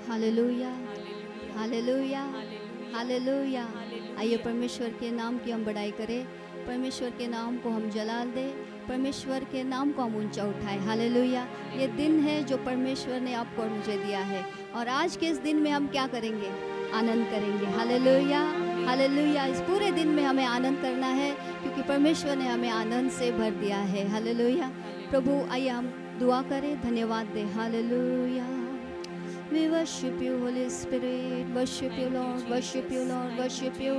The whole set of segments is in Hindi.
Hallelujah, hallelujah, hallelujah. आइए परमेश्वर के नाम की हम बड़ाई करें, परमेश्वर के नाम को हम जलाल दें, परमेश्वर के नाम को हम ऊंचा उठाएं। हालेलुया। ये दिन है जो परमेश्वर ने आपको और मुझे दिया है, और आज के इस दिन में हम क्या करेंगे? आनंद करेंगे। Hallelujah, hallelujah. इस पूरे दिन में हमें आनंद करना है, क्योंकि परमेश्वर ने हमें आनंद से भर दिया है। हालेलुया। प्रभु आइए हम दुआ करें, धन्यवाद दें। Hallelujah. We worship you, Holy Spirit. Worship you, Lord. Worship you, Lord. Worship you.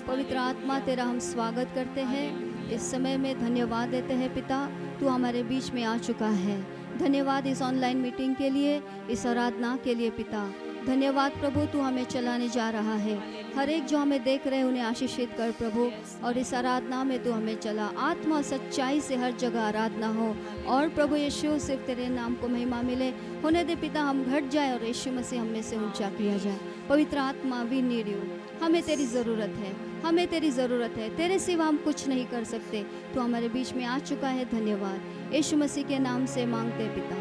पवित्र आत्मा तेरा हम स्वागत करते हैं इस समय में। धन्यवाद देते हैं पिता, तू हमारे बीच में आ चुका है। धन्यवाद इस ऑनलाइन मीटिंग के लिए, इस आराधना के लिए पिता। धन्यवाद प्रभु, तू हमें चलाने जा रहा है। हर एक जो हमें देख रहे हैं उन्हें आशीषित कर प्रभु, और इस आराधना में तू हमें चला। आत्मा सच्चाई से हर जगह आराधना हो, और प्रभु यीशु सिर्फ तेरे नाम को महिमा मिले। होने दे पिता, हम घट जाए और यीशु मसीह हम में से ऊंचा किया जाए। पवित्र आत्मा, वी नीड यू। हमें तेरी ज़रूरत है, हमें तेरी ज़रूरत है। तेरे सिवा हम कुछ नहीं कर सकते। तू हमारे बीच में आ चुका है। धन्यवाद यीशु मसीह के नाम से मांगते पिता,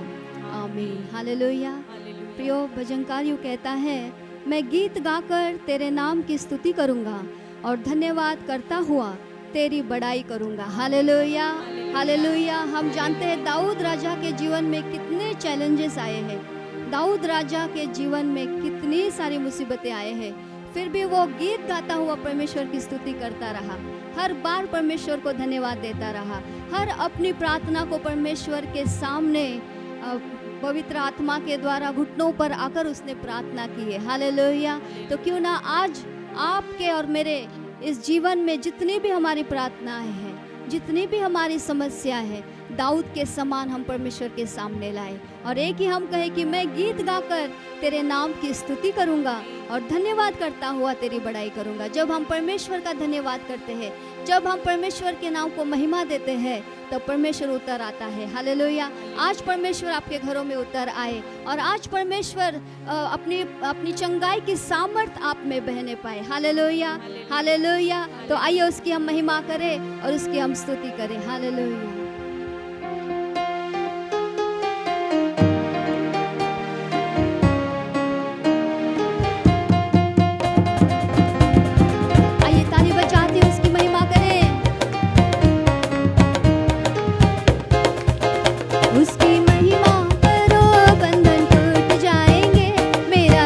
आमीन। हालेलुया। प्रियो भजनकारियों कहता है, मैं गीत गाकर तेरे नाम की स्तुति करूंगा और धन्यवाद करता हुआ तेरी बड़ाई करूंगा। Hallelujah, hallelujah. हम जानते हैं दाऊद राजा के जीवन में कितने चैलेंजेस आए हैं, दाऊद राजा के जीवन में कितनी सारी मुसीबतें आए हैं, फिर भी वो गीत गाता हुआ परमेश्वर की स्तुति करता रहा। हर बार परमेश्वर को धन्यवाद देता रहा। हर अपनी प्रार्थना को परमेश्वर के सामने पवित्र आत्मा के द्वारा घुटनों पर आकर उसने प्रार्थना की है। हालेलुया। तो क्यों ना आज आपके और मेरे इस जीवन में जितनी भी हमारी प्रार्थनाएं हैं, जितनी भी हमारी समस्या है, दाऊद के समान हम परमेश्वर के सामने लाए, और एक ही हम कहें कि मैं गीत गाकर तेरे नाम की स्तुति करूंगा और धन्यवाद करता हुआ तेरी बड़ाई करूंगा। जब हम परमेश्वर का धन्यवाद करते हैं, जब हम परमेश्वर के नाम को महिमा देते हैं, तो परमेश्वर उतर आता है। हालेलुया। आज परमेश्वर आपके घरों में उतर आए, और आज परमेश्वर अपनी चंगाई की सामर्थ आप में बहने पाए। Hallelujah, hallelujah. तो आइए उसकी हम महिमा करें और उसकी हम स्तुति करें। हालेलुया। मेरा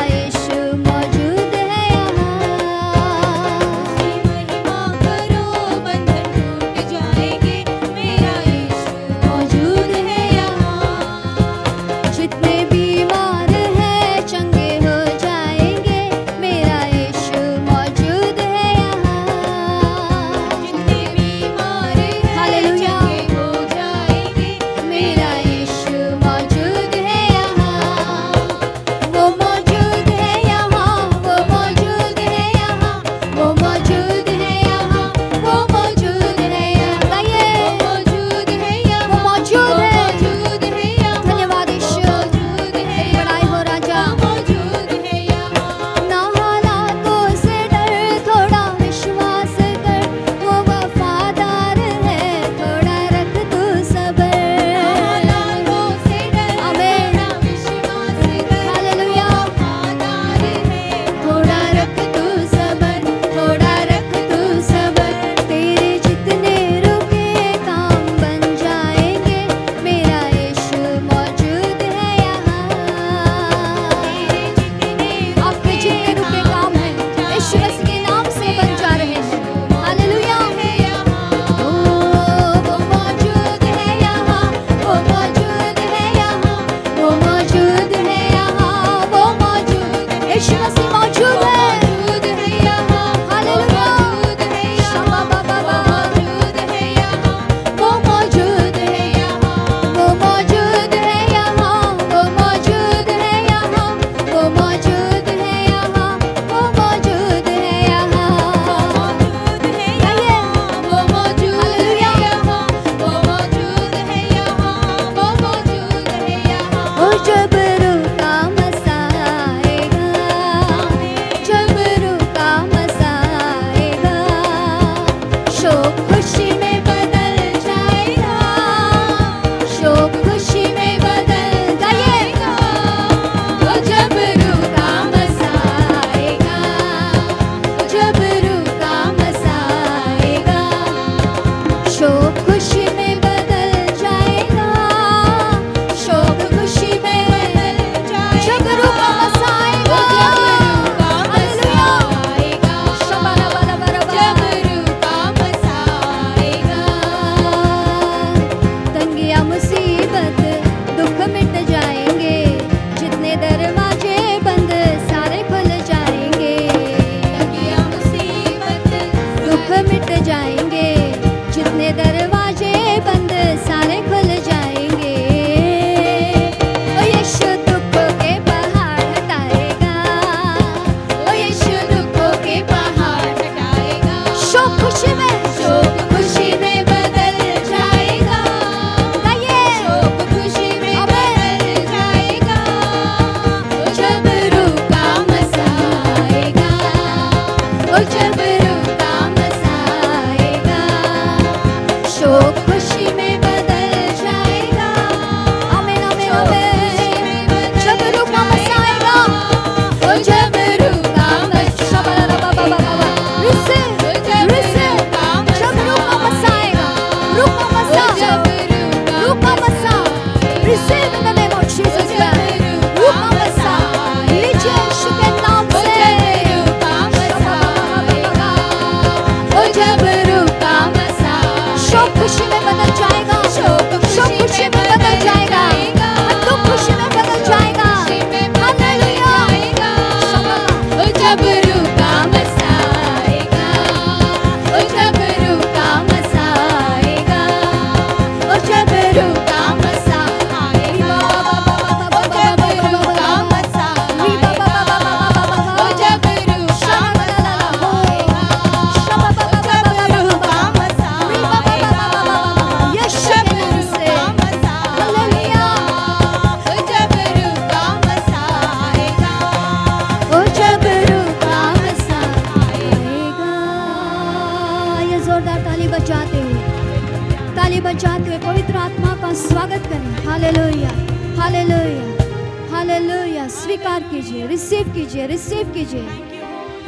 हालेलुया, हालेलुया। स्वीकार कीजिए, रिसीव कीजिए, रिसीव कीजिए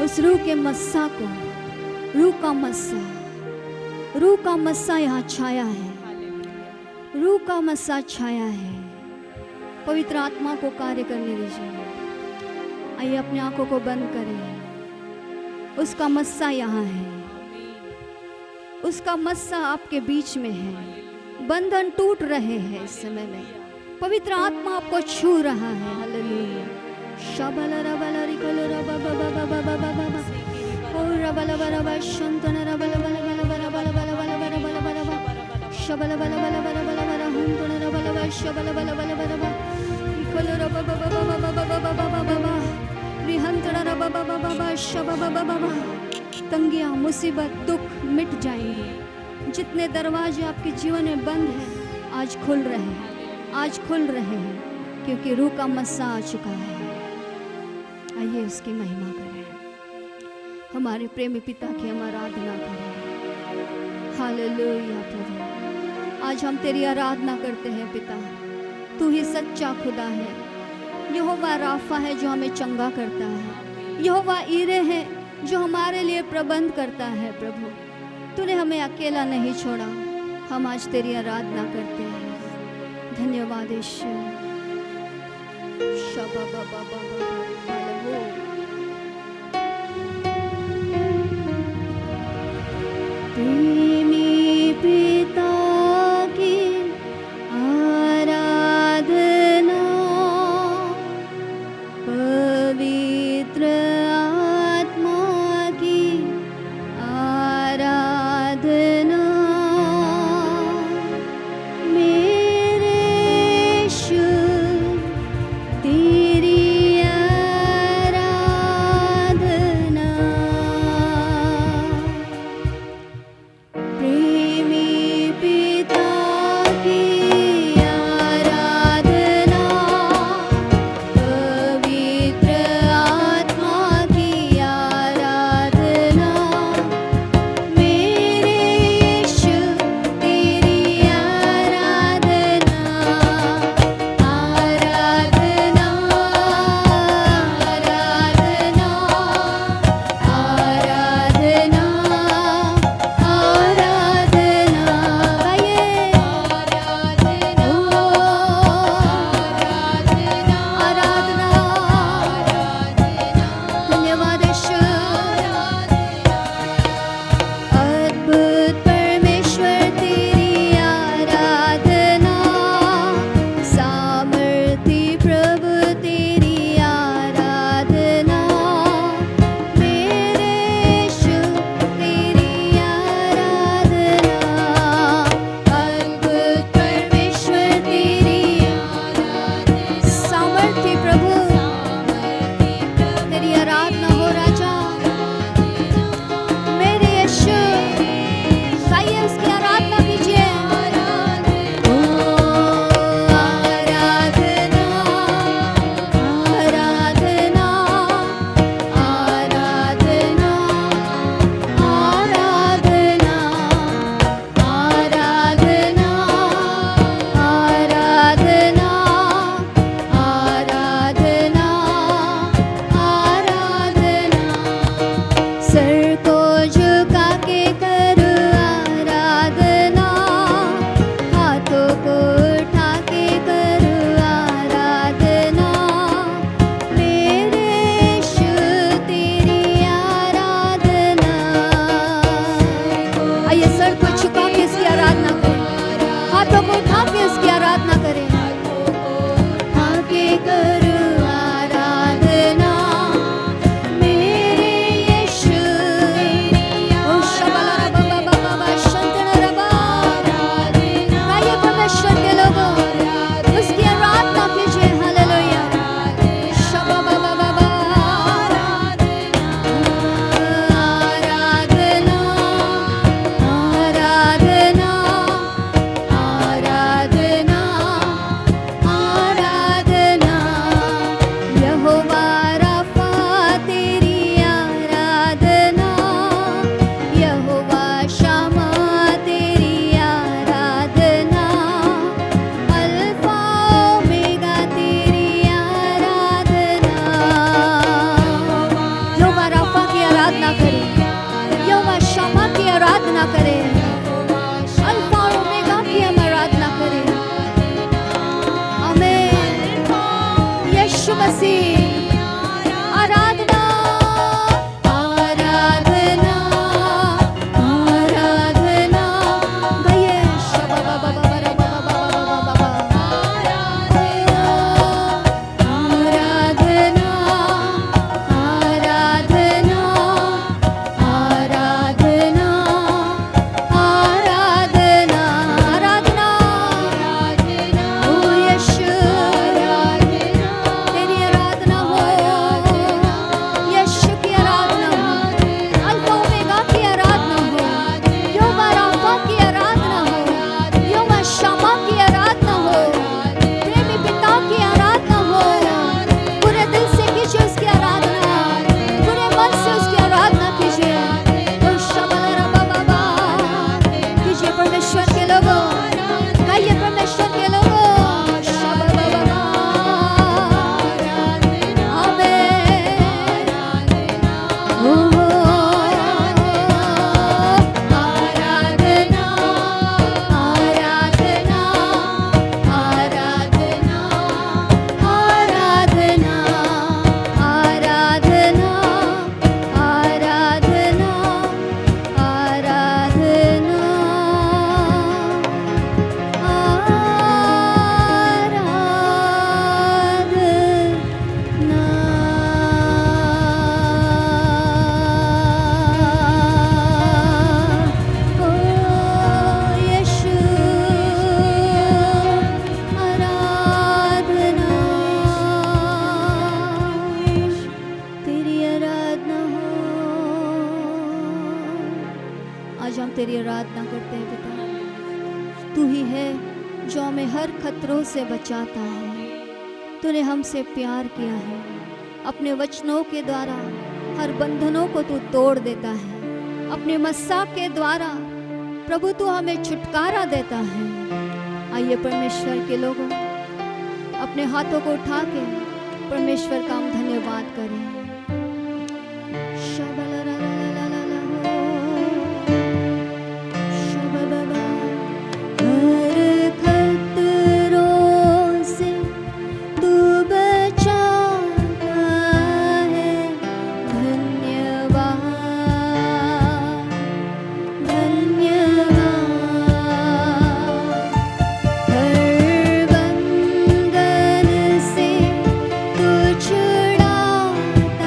उस रूह के मस्सा को। रूह का मस्सा, रूह का मस्सा यहाँ छाया है, रूह का मस्सा छाया है। पवित्र आत्मा को कार्य करने दीजिए। आइए अपनी आंखों को बंद करें। उसका मस्सा यहाँ है, उसका मस्सा आपके बीच में है। बंधन टूट रहे हैं इस समय में। पवित्र आत्मा आपको छू रहा है। हालेलुया। शबला रबला रिकलो रबा बा बा बा बा बा बा बा ओ रबला बला बा शंतन रबला बला बला बला बला बला बला बला बला बला बला शबला बला बला बला बला बला हुंतन रबला बा शबला बला बला बला बा रिकलो रबा बा बा बा बा बा बा बा बा बा रिहंतन रबा बा बा बा बा शबा बा बा बा। तंगियां, मुसीबत, दुख मिट जाएंगे। जितने दरवाजे आपके जीवन में बंद हैं आज खुल रहे हैं, आज खुल रहे हैं, क्योंकि रूह का मस्सा आ चुका है। आइए उसकी महिमा करें, हमारे प्रेमी पिता की हम आराधना करें। हालेलुया प्रभु, आज हम तेरी आराधना करते हैं पिता। तू ही सच्चा खुदा है। यहोवा राफा है जो हमें चंगा करता है। यहोवा ईरे है जो हमारे लिए प्रबंध करता है। प्रभु तूने हमें अकेला नहीं छोड़ा। हम आज तेरी आराधना करते हैं। धन्यवाद ईश्वर। शबा बा बा बा बा बा। प्रेमी पिता की आराधना, पवित्र आत्मा की आराधना, मेरे यीशु तेरी आराधना। मसीह आराधना आराधना आराधना गाइए आराधना आराधना आराधना आराधना आराधना ओ यीशु तेरी आराधना हो यीशु की आराधना हो अल्फा ओमेगा की आराधना हो यहोवा राफा की आराधना हो यहोवा शम्मा की आराधना हो प्रेमी पिता की आराधना हो पूरे दिल से कीजिए उसकी आराधना पूरे मन से उसकी आराधना कीजिए ओ शबलरा बाबा कीजिए परमेश्वर के लोगों गाइए परमेश्वर के लोगों शबलरा आमेन ओ आराधना आराधना आराधना आराधना आराधना आराधना आराधना ओ यीशु आराधना तेरी आराधना हो आज हम तेरी आराधना करते हैं पिता तू ही है जो हमें हर खतरों से बचाता है तूने हमसे प्यार किया है अपने वचनों के द्वारा हर बंधनों को तू तोड़ देता है अपने मस्सा के द्वारा प्रभु तू हमें छुटकारा देता है आइए परमेश्वर के लोगों अपने हाथों को उठा के परमेश्वर का हम धन्यवाद करें शबलरालालाला हो शबबाबा हर खतरों से तू बचाता है धन्यवाद धन्यवाद हर बंधन से तू छुड़ाता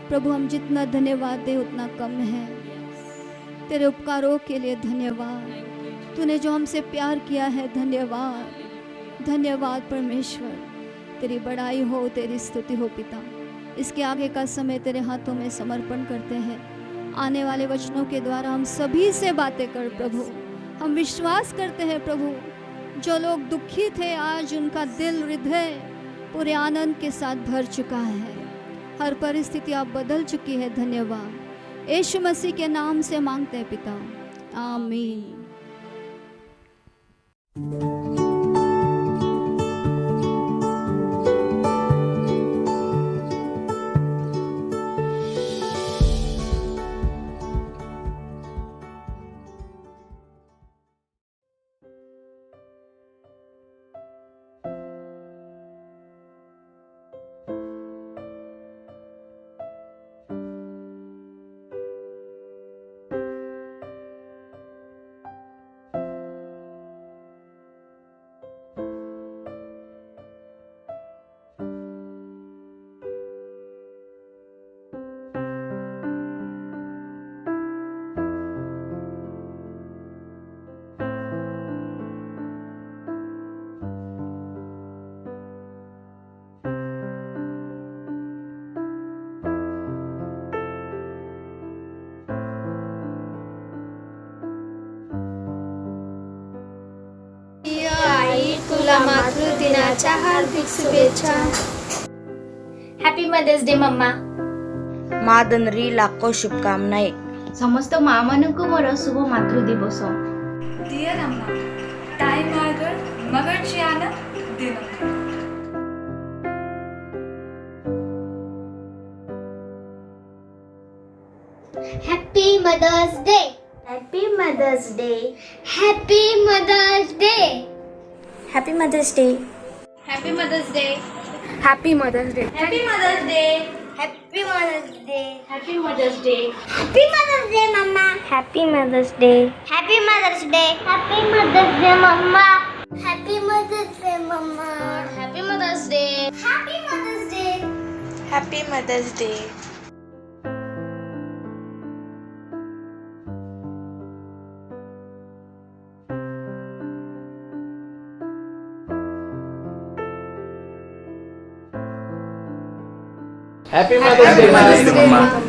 प्रभु हम जितना धन्यवाद दे उतना कम है। तेरे उपकारों के लिए धन्यवाद। तूने जो हमसे प्यार किया है, धन्यवाद, धन्यवाद परमेश्वर। तेरी बड़ाई हो, तेरी स्तुति हो पिता। इसके आगे का समय तेरे हाथों में समर्पण करते हैं। आने वाले वचनों के द्वारा हम सभी से बातें कर प्रभु। हम विश्वास करते हैं प्रभु, जो लोग दुखी थे आज उनका दिल हृदय पूरे आनंद के साथ भर चुका है। हर परिस्थिति आप बदल चुकी है। धन्यवाद। यीशु मसीह के नाम से मांगते हैं पिता, आमीन। आई, तुला मातृदिनाच्या हार्दिक शुभेच्छा. हॅपी मदर्स डे मम्मा. मादनरी लाखो शुभकामनाएं. ସମସ୍ତ ମା ମାନଙ୍କୁ ମୋର ଶୁଭ ମାତୃ ଦିବସ. Dear Amma, Time Margaret, Magarchiana, Dinam. Happy mother's day. Happy mother's day. Happy mother's day. Happy mother's day. Happy mother's day. Happy Mother's Day. Happy mother's day. Happy mother's day. Happy mother's day. Happy mother's day मम्मा. Happy mother's day. Happy mother's day. Happy mother's day मम्मा. हॅपी मदर्स डे मम्मा. Happy mother's day. Happy mother's day. Happy mother's day. Happy Mother's Day, Mama.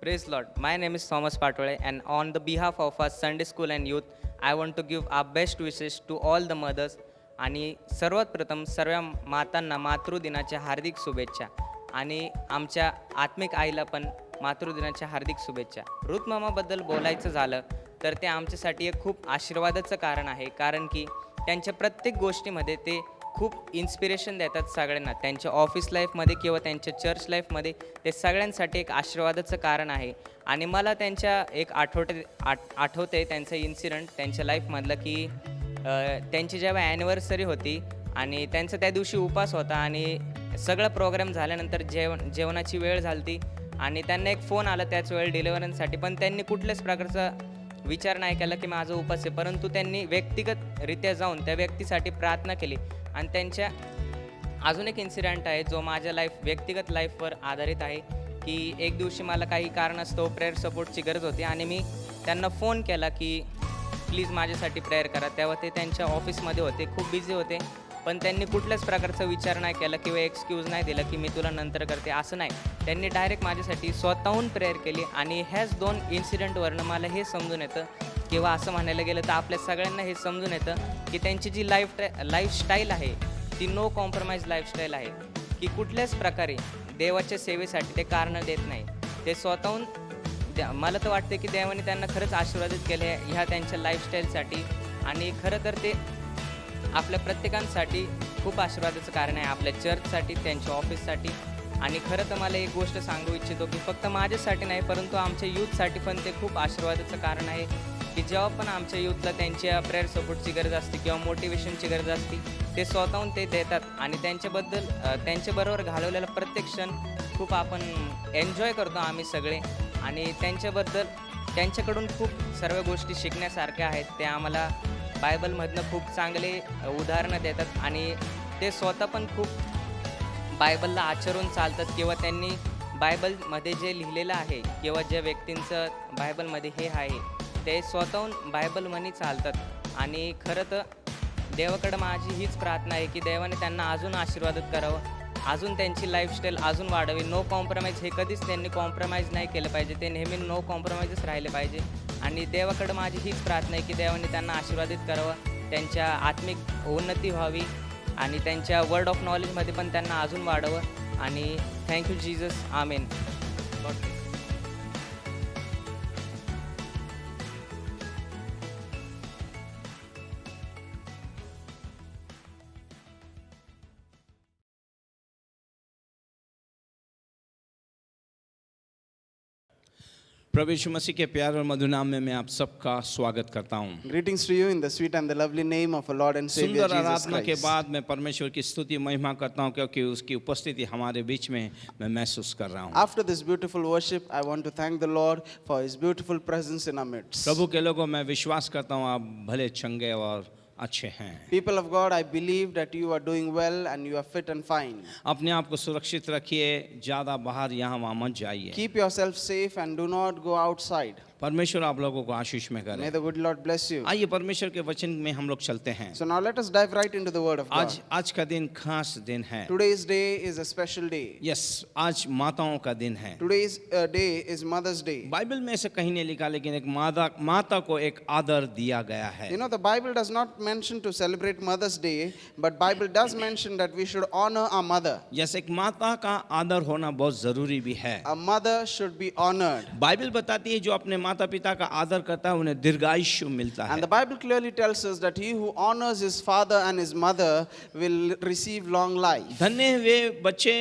Praise Lord. My name is Thomas Patwale, and on the behalf of our Sunday School and Youth, I want to give our best wishes to all the mothers. आणि सर्वात प्रथम सर्व मातांना मातृदिनाच्या हार्दिक शुभेच्छा. आणि आमच्या आत्मिक आईला पण मातृदिनाच्या हार्दिक शुभेच्छा. रुथ मामाबद्दल बोलायचं झालं तर ते आमच्यासाठी एक खूप आशीर्वादाचं कारण आहे, कारण की त्यांच्या प्रत्येक गोष्टीमध्ये ते खूप इन्स्पिरेशन देतात सगळ्यांना. त्यांच्या ऑफिस लाईफमध्ये किंवा त्यांच्या चर्च लाईफमध्ये ते सगळ्यांसाठी एक आशीर्वादाचं कारण आहे. आणि मला त्यांच्या एक आठवते त्यांचं इन्सिडंट त्यांच्या लाईफमधलं, की त्यांची जेव्हा ॲनिव्हर्सरी होती आणि त्यांचा त्या दिवशी उपास होता आणि सगळं प्रोग्राम झाल्यानंतर जेवणाची वेळ झाली ती आणि त्यांना एक फोन आला त्याच वेळ डिलिव्हरीसाठी, पण त्यांनी कुठल्याच प्रकारचा विचार नाही केला की माझा उपास आहे, परंतु त्यांनी व्यक्तिगतरित्या जाऊन त्या व्यक्तीसाठी प्रार्थना केली. आणि त्यांच्या अजून एक इन्सिडेंट आहे जो माझ्या व्यक्तिगत लाईफवर आधारित आहे, की एक दिवशी मला काही कारणास्तव प्रेयर सपोर्टची गरज होती आणि मी त्यांना फोन केला की प्लीज माझ्यासाठी प्रेयर करा. तेव्हा ते त्यांच्या ऑफिसमध्ये होते, खूप बिझी होते, पण त्यांनी कुठल्याच प्रकारचा विचार नाही केला किंवा एक्सक्यूज नाही दिला की मी तुला नंतर करते, असं नाही. त्यांनी डायरेक्ट माझ्यासाठी स्वतःहून प्रेयर केली. आणि ह्याच दोन इन्सिडेंटवरनं मला हे समजून येतं, किंवा असं म्हणायला गेलं तर आपल्या सगळ्यांना हे समजून येतं की त्यांची जी लाईफस्टाईल आहे ती नो कॉम्प्रोमाइज लाईफस्टाईल आहे, की कुठल्याच प्रकारे देवाच्या सेवेसाठी ते कारणं देत नाही. ते स्वतःहून मला तर वाटते की देवाने त्यांना खरंच आशीर्वादित केले ह्या त्यांच्या लाईफस्टाईलसाठी. आणि खरं तर ते आपल्या प्रत्येकांसाठी खूप आशीर्वादाचं कारण आहे, आपल्या चर्चसाठी, त्यांच्या ऑफिससाठी. आणि खरं तर मला एक गोष्ट सांगू इच्छितो की फक्त माझ्यासाठी नाही परंतु आमच्या यूथसाठी पण ते खूप आशीर्वादाचं कारण आहे की जेव्हा पण आमच्या यूथला त्यांच्या प्रेयर सपोर्टची गरज असते किंवा मोटिवेशनची गरज असते ते स्वतःहून ते देतात आणि त्यांच्याबरोबर घालवलेला प्रत्येक क्षण खूप आपण एन्जॉय करतो आम्ही सगळे आणि त्यांच्याकडून खूप सर्व गोष्टी शिकण्यासारख्या आहेत. ते आम्हाला बायबलमधनं खूप चांगले उदाहरणं देतात आणि ते स्वतः पण खूप बायबलला आचरून चालतात किंवा त्यांनी बायबलमध्ये जे लिहिलेलं आहे किंवा ज्या व्यक्तींचं बायबलमध्ये हे आहे ते स्वतःहून बायबल म्हणी चालतात आणि खरं तर देवाकडं माझी हीच प्रार्थना आहे की देवाने त्यांना अजून आशीर्वादित करावं, अजून त्यांची लाईफस्टाईल अजून वाढावी. नो कॉम्प्रोमाइज हे कधीच त्यांनी कॉम्प्रोमाइज नाही केलं पाहिजे, ते नेहमी नो कॉम्प्रोमाइजच राहिले पाहिजे आणि देवाकडं माझी हीच प्रार्थना आहे की देवाने त्यांना आशीर्वादित करावं, त्यांच्या आत्मिक उन्नती व्हावी आणि त्यांच्या वर्ड ऑफ नॉलेजमध्ये पण त्यांना अजून वाढावं आणि थँक्यू जीजस, आमेन. प्रभु यीशु मसीह के प्यार और मधुर नाम में मैं आप सबका स्वागत करता हूँ. Greetings to you in the sweet and the lovely name of our Lord and Savior सुंदर Jesus आराधना के Christ. बाद मैं परमेश्वर की स्तुति महिमा करता हूँ क्योंकि उसकी उपस्थिति हमारे बीच में मैं महसूस कर रहा हूँ. After this beautiful worship, I want to thank the Lord for His beautiful presence in our midst. प्रभु के लोगों मैं विश्वास करता हूँ आप भले चंगे और अच्छे हैं. People of God, I believe that you are doing well and you are fit and fine. अपने आप को सुरक्षित रखिए, ज़्यादा बाहर यहाँ वहाँ मत जाइए. Keep yourself safe and do not go outside. परमेश्वर आप लोगों को आशीष में May करे. the good Lord bless you. आइए परमेश्वर के वचन में हम लोग चलते हैं. So now let us dive right into the Word of God. आज का दिन खास दिन है. Today's day is a special day. Yes, आज माताओं का दिन है. Today's day is Mother's Day. Bible में ऐसे कहीं नहीं लिखा लेकिन एक माता को एक आदर दिया गया है. You know, the Bible does not mention to celebrate Mother's Day, but Bible does mention that we should honor our mother. Yes, एक माता का आदर होना बहुत जरूरी भी है. A mother should be honored. Bible बताती है जो अपने माता पिता का आदर करता है उन्हें दीर्घायुष्य मिलता है. And the Bible clearly tells us that he who honors his father and his mother will receive long life. धन्य वे बच्चे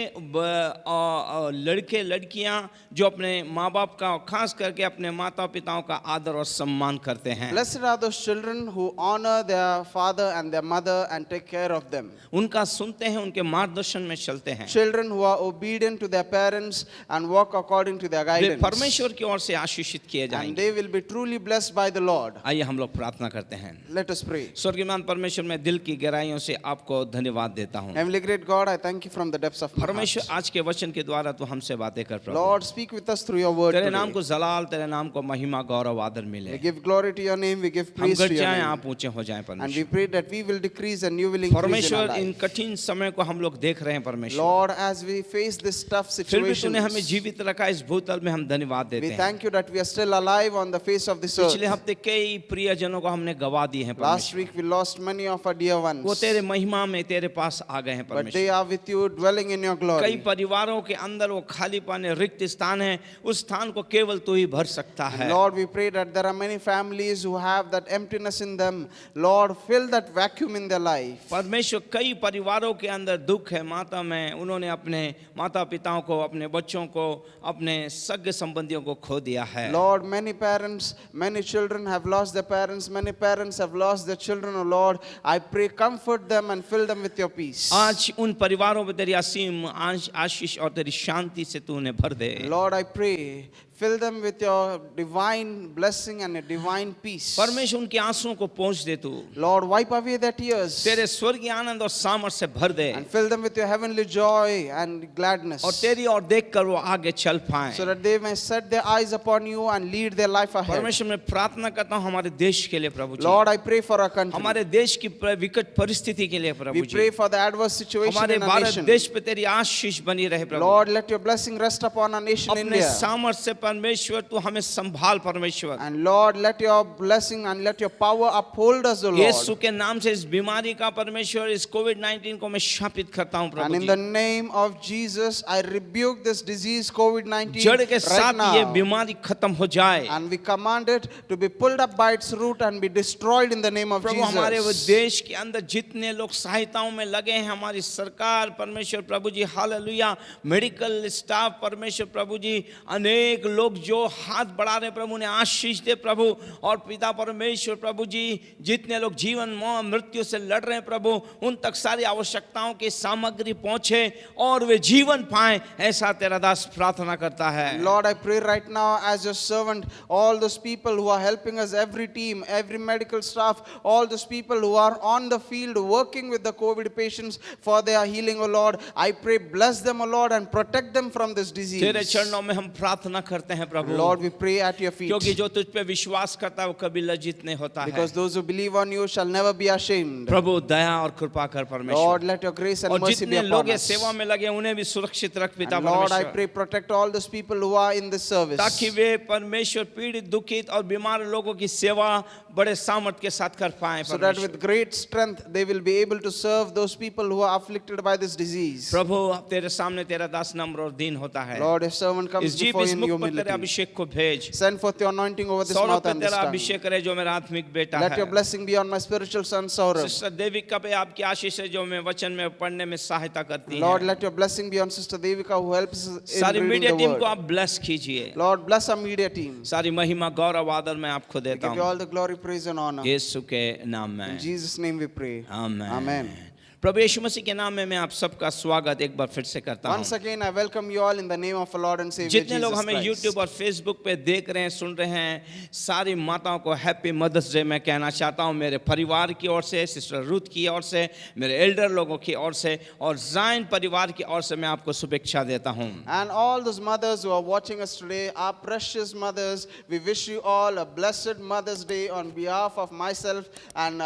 लड़के लड़कियां जो अपने माँ बाप का और खास करके अपने माता पिताओं का आदर और सम्मान करते हैं. Blessed are those children who honor their father and their mother and take care of them. उनका सुनते हैं, उनके मार्गदर्शन में चलते हैं. Children who are obedient to their parents and walk according to their way guidance. परमेश्वर की ओर से आशीषित किए And जाएंगे. they will be truly blessed by the Lord. आइए हम लोग प्रार्थना करते हैं. Let us pray. स्वर्गीयमान परमेश्वर, मैं दिल की गहराइयों से आपको धन्यवाद देता हूँ. Heavenly great God, I thank you from the depths of my परमेश्वर heart. आज के वचन के द्वारा तू हमसे बातें कर प्रभु. Lord, speak with us through your word तेरे नाम today. को जलाल, तेरे नाम को महिमा गौरव आदर We मिले. give glory to your name, we give हम praise घट to your जाएं, name. आप ऊंचे हो जाएं And we परमेश्वर. pray that we will decrease and you will increase in our परमेश्वर इन life. कठिन समय को हम लोग देख रहे हैं परमेश्वर. Lord, as we face this tough फिर भी situation, तूने हमें जीवित रखा, इस भूतल में हम धन्यवाद we देते हैं. thank you that we are still alive on the face of this earth. पिछले हफ्ते कई प्रियजनों को हमने गवा दिए हैं Last परमेश्वर. week we lost many of our dear वो ones, तेरे महिमा में तेरे पास आ गए हैं but they परमेश्वर. are with you, dwelling in your कई glory. परिवारों के अंदर वो खाली पाने रिक्त स्थान है, उस स्थान को केवल तू ही भर सकता है. Lord, we pray that there are many families who have that emptiness in them. Lord, fill that vacuum in their life. परमेश्वर, कई परिवारों के अंदर दुख है माता में, उन्होंने अपने माता पिताओं को, अपने बच्चों को, अपने सगे संबंधियों को खो दिया है. Lord, many parents, many children have lost their parents. Many parents have lost their children. Oh Lord, I pray comfort them and fill them with your peace. आज उन परिवारों में तेरी असीम आशीष और तेरी शांति से तू उन्हें भर दे. Lord, I pray, fill them with your divine blessing and a divine peace. परमेश्वर उनके आंसुओं को पोंछ दे तू, Lord, wipe away their tears तेरे स्वर्गीय आनंद और सामर्थ से भर दे, and fill them with your heavenly joy and gladness, और तेरी ओर देख कर वो आगे चल पाए. so that they may set their eyes upon you and lead their life ahead. परमेश्वर, मैं प्रार्थना करता हूँ हमारे देश के लिए प्रभु जी, Lord, I pray for our country. हमारे देश की विकट परिस्थिति के लिए प्रभु We pray ji, for the adverse situation हमारे in our भारत nation. देश पे तेरी आशीष बनी रहे प्रभु. Lord, let your blessing rest upon our nation अपने India. सामर्थ्य से परमेश्वर तू हमें संभाल परमेश्वर। And Lord, let your blessing and let your power uphold us, O Yeshu Lord. के नाम से इस बीमारी का परमेश्वर, इस कोविड-19 को मैं शापित करता हूं And Prabhu in the ji. name of Jesus, I rebuke this disease, COVID-19, जड़ के right साथ ये now. बीमारी खत्म हो जाए। And we command it to be pulled up by its root and be destroyed in the name of प्रभु हमारे वो Jesus. देश के अंदर जितने लोग सहायताओं में लगे हैं, हमारी सरकार परमेश्वर प्रभु जी, हालेलुया, मेडिकल स्टाफ परमेश्वर प्रभु जी, अनेक लोग जो हाथ बढ़ा रहे प्रभु ने आशीष दे प्रभु। और पिता परमेश्वर प्रभु जी, जितने लोग जीवन मृत्यु से लड़ रहे हैं प्रभु, उन तक सारी आवश्यकताओं की सामग्री पहुंचे और वे जीवन पाए, ऐसा तेरा दास प्रार्थना करता है। Lord, I pray right now as your servant, all those people who are helping us, every team, every medical staff, all those people who are on the field working with the COVID patients for their healing, O Lord, I pray bless them, O Lord, and protect them from this disease. तेरे चरणों में हम प्रार्थना करते हैं प्रभु, Lord, we pray at your feet. क्योंकि जो तुझ पे विश्वास करता है वो कभी लज्जित नहीं होता है। Because those who believe on you shall never be ashamed. प्रभु दया और कृपा कर Lord, परमेश्वर, let your grace and और mercy be जितने लोग upon ये us. सेवा में लगे उन्हें भी सुरक्षित रख पिता And Lord, I परमेश्वर, pray protect all those people who are in this service. ताकि वे परमेश्वर पीड़ित दुखित और बीमार लोगों की सेवा बड़े सामर्थ के साथ कर पाए So that परमेश्वर। with great strength they will be able to serve those people who are afflicted by this disease. प्रभु अब तेरे सामने तेरा दास नम्र और दीन होता है। Lord, your servant इस comes जीभ before इस you in मुख पर तेरे humility. अभिषेक को भेज, Send forth your anointing over this Saurabh mouth पे and this तेरा tongue. अभिषेक करे जो मेरा आत्मिक बेटा Let your है। blessing be on my spiritual son Saurabh. Sister Devika पे आपकी आशीष है जो मैं वचन में पढ़ने में सहायता करती Lord, है। let your blessing be on Sister Devika who helps us in सारी reading मीडिया the टीम को word. आप ब्लेस कीजिए। Lord, bless our media team. सारी महिमा गौरव आदर मैं आपको We देता give you हूँ all the glory, praise and honor. यीशु के नाम में। In Jesus' name we pray. Amen. Amen. प्रभु यीशु मसीह के नाम में मैं आप सबका स्वागत एक बार फिर से करता Once हूँ। again, I welcome you all in the name of our Lord and Savior जितने लोग Jesus हमें Christ. YouTube और Facebook पे देख रहे हैं, सुन रहे हैं, सारी माताओं को हैप्पी मदर्स डे मैं कहना चाहता हूँ, मेरे परिवार की ओर से, सिस्टर रूथ की ओर से, मेरे एल्डर लोगों की ओर से और जाइन परिवार की ओर से मैं आपको शुभेच्छा देता हूँ। And all those mothers who are watching us today, our precious mothers, we wish you all a blessed Mother's Day on behalf of myself and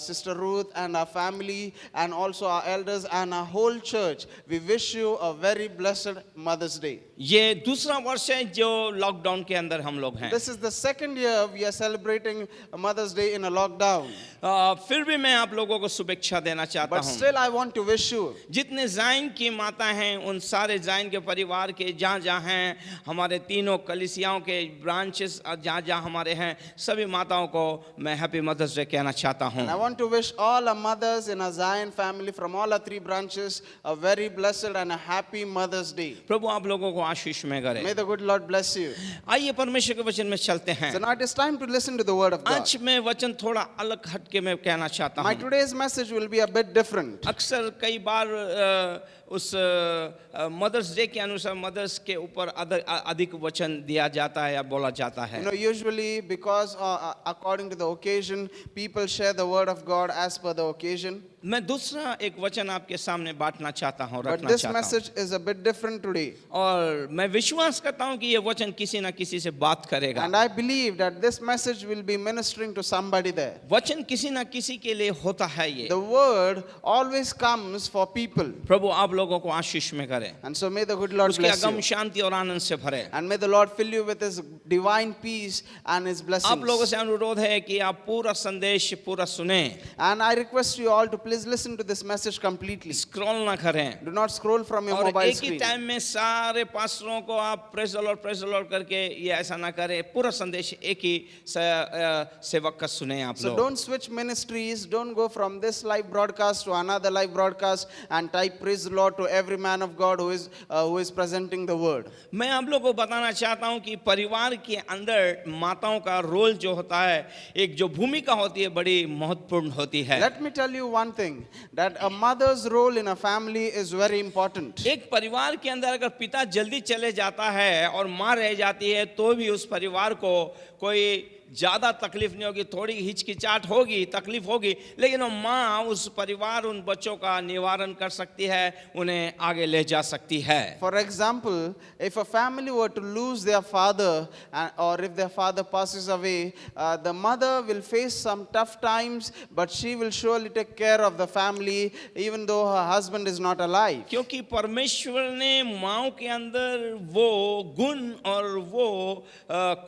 Sister Ruth and our family and also our elders and our whole church. We wish you a very blessed Mother's Day. ये दूसरा वर्ष है जो लॉकडाउन के अंदर हम लोग हैं। This is the second year we are celebrating Mother's Day in a lockdown. फिर भी मैं आप लोगों को शुभेच्छा देना चाहता But हूँ। still I want to wish you, जितने जाइन की माता हैं उन सारे जाइन के परिवार के जहाँ जहाँ हैं, हमारे तीनों कलीसियाओं के ब्रांचेस जहाँ जहाँ हमारे हैं, सभी माताओं को मैं हैप्पी मदर्स डे कहना चाहता हूँ। and I want to wish all our mothers in our Zion family from all our three branches a very blessed and a happy Mother's Day. प्रभु आप लोगों को आशीष में करे। May the good Lord bless you. आइए परमेश्वर के वचन में चलते हैं। So now it is time to listen to the word of God. आज मैं वचन थोड़ा अलग हटके मैं कहना चाहता My हूँ। today's message will be a bit different. अक्सर कई बार उस मदर्स डे के अनुसार मदर्स के ऊपर अधिक वचन दिया जाता है या बोला जाता है। You know, usually because according to the occasion, people share the word of God as per the occasion. मैं दूसरा एक वचन आपके सामने बांटना चाहता हूँ, But रखना this चाहता हूँ। message is a bit different today. और मैं विश्वास करता हूँ कि ये वचन किसी ना किसी से बात करेगा। And I believe that this message will be ministering to somebody there. वचन किसी ना किसी के लिए होता है ये। The word always comes for people. प्रभु आप लोगों को आशीष में करे, And so may the good Lord उसकी bless अगम you. शांति और आनंद से भरे। And may the Lord fill you with His divine peace and His आप लोगों blessings. से अनुरोध है कि आप पूरा संदेश पूरा सुने, And I request you all to please listen to this message completely. Scroll ना करें Do not scroll from your और mobile एक ही screen. टाइम में सारे पास्टरों को आप प्रेज द लॉर्ड करके ये ऐसा ना करें। पूरा संदेश एक ही सेवक का सुने आप So लोग। don't switch ministries. Don't go from this live broadcast to another live broadcast and type praise the Lord to every man of God who is presenting the word. मैं आप लोगों को बताना चाहता हूं कि परिवार के अंदर माताओं का रोल जो होता है, एक जो भूमिका होती है बड़ी महत्वपूर्ण होती है। Let me tell you one thing, that a mother's role in a family is very important. एक परिवार के अंदर अगर पिता जल्दी चले जाता है और माँ रह जाती है तो भी उस परिवार को कोई ज़्यादा तकलीफ नहीं होगी, थोड़ी हिचकिचाहट होगी, तकलीफ होगी, लेकिन वो माँ उस परिवार उन बच्चों का निवारण कर सकती है, उन्हें आगे ले जा सकती है। For example, if a family were to lose their father or if their father passes away, the mother will face some tough times, but she will surely take care of the family even though her husband is not alive. क्योंकि परमेश्वर ने माँओं के अंदर वो गुण और वो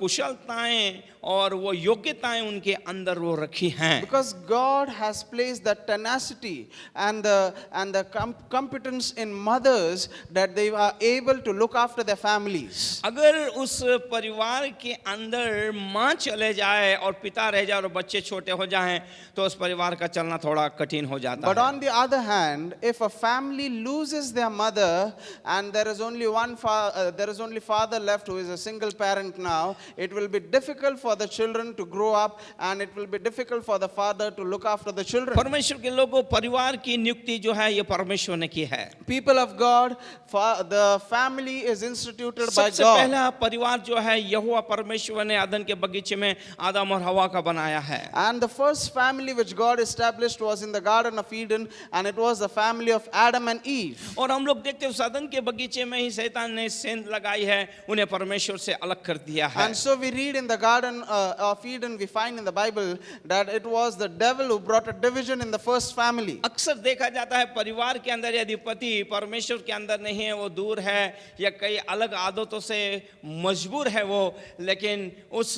कुशलताएं और वो योग्यताएं उनके अंदर वो रखी हैं. Because God has placed the tenacity and the competence in mothers that they are able to look after their families. अगर उस परिवार के अंदर माँ चले जाए और पिता रह जाए और बच्चे छोटे हो जाएं तो उस परिवार का चलना थोड़ा कठिन हो जाता But है. on the other hand, if a family loses their mother and there is only father left who is a single parent now, it will be difficult for the children to grow up and it will be difficult for the father to look after the children. परमेश्वर के लोगों परिवार की नियुक्ति जो है ये परमेश्वर ने की है. People of God, the family is instituted by सबसे God. पहला परिवार जो है यहोवा परमेश्वर ने अदन के बगीचे में आदम और हवा का बनाया है. And the first family which God established was in the Garden of Eden, and it was the family of Adam and Eve. और हम लोग देखते हैं उस अदन के बगीचे में ही शैतान ने सेंध लगाई है, उन्हें परमेश्वर से अलग कर दिया है. And so we read in the Garden of Eden, we find in the Bible that it was the devil who brought a division in the first family. अक्सर देखा जाता है परिवार के अंदर यदि पति परमेश्वर के अंदर नहीं है, वो दूर है या कई अलग आदतों से मजबूर है वो, लेकिन उस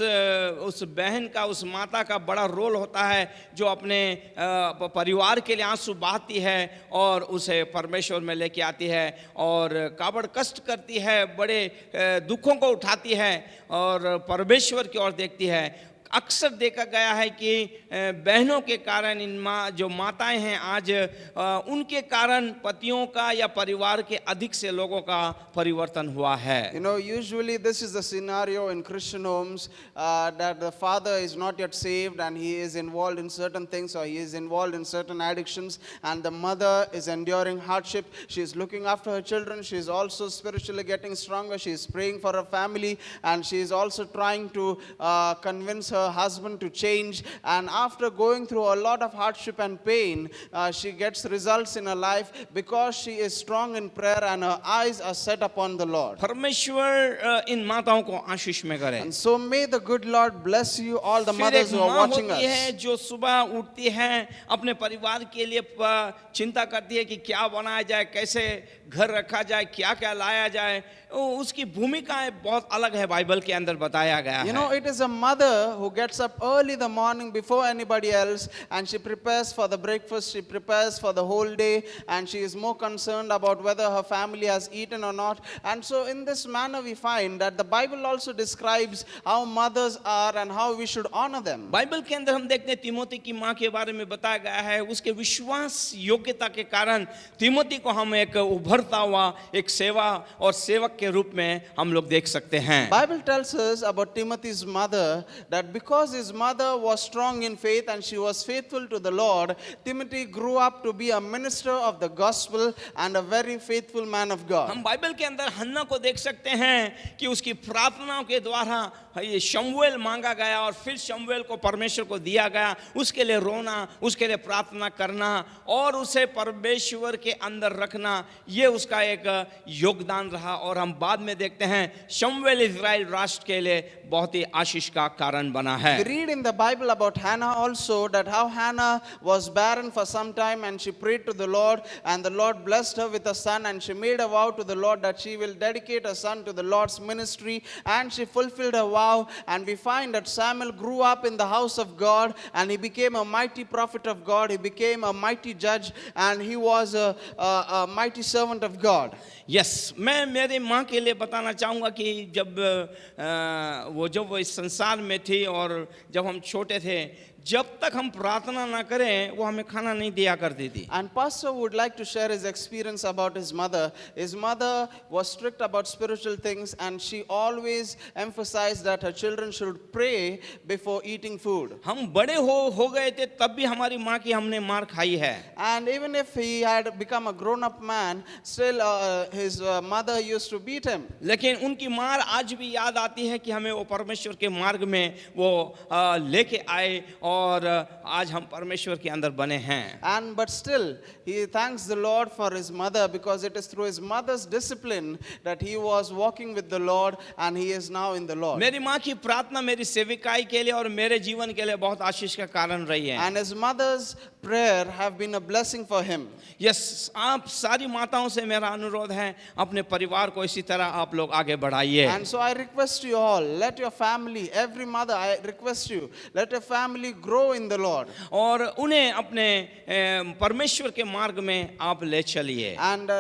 बहन का, उस माता का बड़ा रोल होता है जो अपने परिवार के लिए आंसू बहाती है और उसे परमेश्वर में लेके आती है और काबड़ कष्ट करती है, बड़े दुखों को उठाती है और परमेश्वर की ओर देखती है. अक्सर देखा गया है कि बहनों के कारण इन जो माताएं हैं आज उनके कारण पतियों का या परिवार के अधिक से लोगों का परिवर्तन हुआ है. You know, usually this is the scenario in Christian homes that the father is not yet saved and he is involved in certain things or he is involved in certain addictions, and the mother is enduring hardship. She is looking after her children. She is also spiritually getting stronger. She is praying for her family and she is also trying to convince her husband to change, and after going through a lot of hardship and pain, she gets results in her life because she is strong in prayer and her eyes are set upon the Lord. परमेश्वर इन माताओं को आशीष में करे. And so may the good Lord bless you, all the फिर mothers एक who are माँ watching होती है us. जो सुबह उठती है अपने परिवार के लिए चिंता करती है कि क्या बनाया जाए, कैसे घर रखा जाए, क्या क्या लाया जाए. उसकी भूमिका बहुत अलग है, बाइबल के अंदर बताया गया है. You know, it is a mother who gets up early the morning before anybody else and she prepares for the breakfast, she prepares for the whole day, and she is more concerned about whether her family has eaten or not. And so in this manner we find that the Bible also describes how mothers are and how we should honor them. Bible के अंदर हम देखते हैं तिमोथी की माँ के बारे में बताया गया है. उसके विश्वास योग्यता के कारण तिमोथी को हम एक उभरता हुआ एक सेवा और सेवक के रूप में हम लोग देख सकते हैं. Bible tells us about Timothy's mother that because his mother was strong in faith and she was faithful to the Lord, Timothy grew up to be a minister of the gospel and a very faithful man of God. हम बाइबल के अंदर हन्ना को देख सकते हैं कि उसकी प्रार्थनाओं के द्वारा ये शमूएल मांगा गया और फिर शमूएल को परमेश्वर को दिया गया. उसके लिए रोना, उसके लिए प्रार्थना करना और उसे परमेश्वर के अंदर रखना, ये उसका एक योगदान रहा. और हम बाद में देखते हैं शमूएल इज़राइल राष्ट्र के लिए बहुत ही आशीष का कारण बना है. We read in the Bible about Hannah also that how Hannah was barren for some time and she prayed to the Lord and the Lord blessed her with a son, and she made a vow to the Lord that she will dedicate her son to the Lord's ministry, and she fulfilled her vow. And we find that Samuel grew up in the house of God and he became a mighty prophet of God. He became a mighty judge and he was a mighty servant of God. Yes, मैं मेरे माँ के लिए बताना चाहूँगा कि जब वो इस संसार में थी और जब हम छोटे थे, जब तक हम प्रार्थना ना करें वो हमें खाना नहीं दिया करती थी. And pastor would like to share his experience about his mother. His mother was strict about spiritual things and she always emphasized that her children should pray before eating food. हम बड़े हो गए थे तब भी हमारी माँ की हमने मार खाई है. And even if he had become a grown up man, still his mother used to beat him. लेकिन उनकी मार आज भी याद आती है कि हमें वो परमेश्वर के मार्ग में वो लेके आए और आज हम परमेश्वर के अंदर बने हैं. And but still he thanks the Lord for his mother because it is through his mother's discipline that he was walking with the Lord and he is now in the Lord. मेरी माँ की प्रार्थना मेरी सेविकाई के लिए और मेरे जीवन के लिए बहुत आशीष का कारण रही है. And his mother's prayer have been a blessing for him. Yes, आप सारी माताओं से मेरा अनुरोध है, अपने परिवार को इसी तरह आप लोग आगे बढ़ाइए। And so I request you all, let your family, every mother, I request you, let your family grow in the Lord. और उन्हें अपने परमेश्वर के मार्ग में आप ले चलिए। And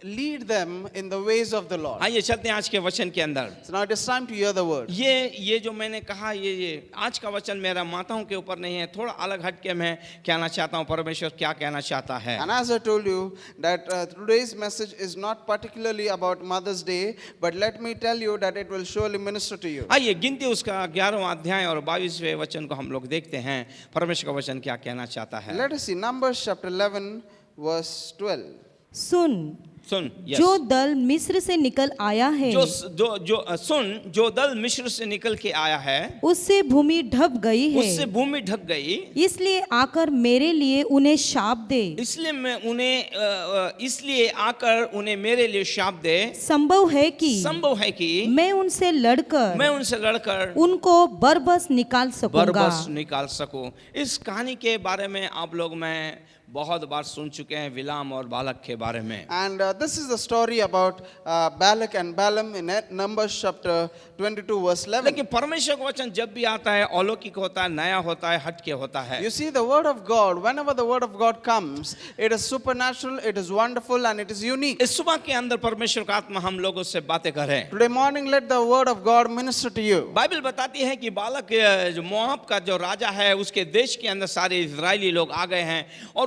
lead them in the ways of the Lord. आइए चलते हैं आज के वचन के अंदर। So now it is time to hear the word. ये जो मैंने कहा, ये आज का वचन मेरा माताओं के ऊपर नहीं है, थोड़ा अलग हट के मैं कहना चाहता हूँ परमेश्वर क्या कहना चाहता है। And as I told you that today's message is not particularly about Mother's Day, but let me tell you that it will surely minister to you. आइए गिनती उसका 11वां अध्याय और 22वें वचन को हम लोग देखते हैं, परमेश्वर का वचन क्या कहना चाहता है। Let us see Numbers chapter 11 verse 12. सुन yes. जो दल मिस्र से निकल आया है सुन, जो दल मिस्र से निकल के आया है उससे भूमि ढप गई है, उससे भूमि ढक गई, इसलिए आकर मेरे लिए उन्हें शाप दे, इसलिए आकर उन्हें मेरे लिए शाप दे। संभव है कि मैं उनसे लड़कर उनको बरबस निकाल सकूं। इस कहानी के बारे में आप लोग मैं बहुत बार सुन चुके हैं, बिलाम और बालक के बारे में। And this is the story about Balak and Balaam in Numbers chapter 22 verse 11. लेकिन परमेश्वर का वचन जब भी आता है अलौकिक होता है, नया होता है, हटके होता है। You see, the word of God, whenever the word of God comes, it is supernatural, it is wonderful, and it is unique. इस सुबह के अंदर परमेश्वर का आत्मा हम लोगों से बातें करे। Today morning, let the word of God minister to you. Bible बताती है कि बालक जो मोआब का जो राजा है, उसके देश के अंदर सारे इजरायली लोग आ गए हैं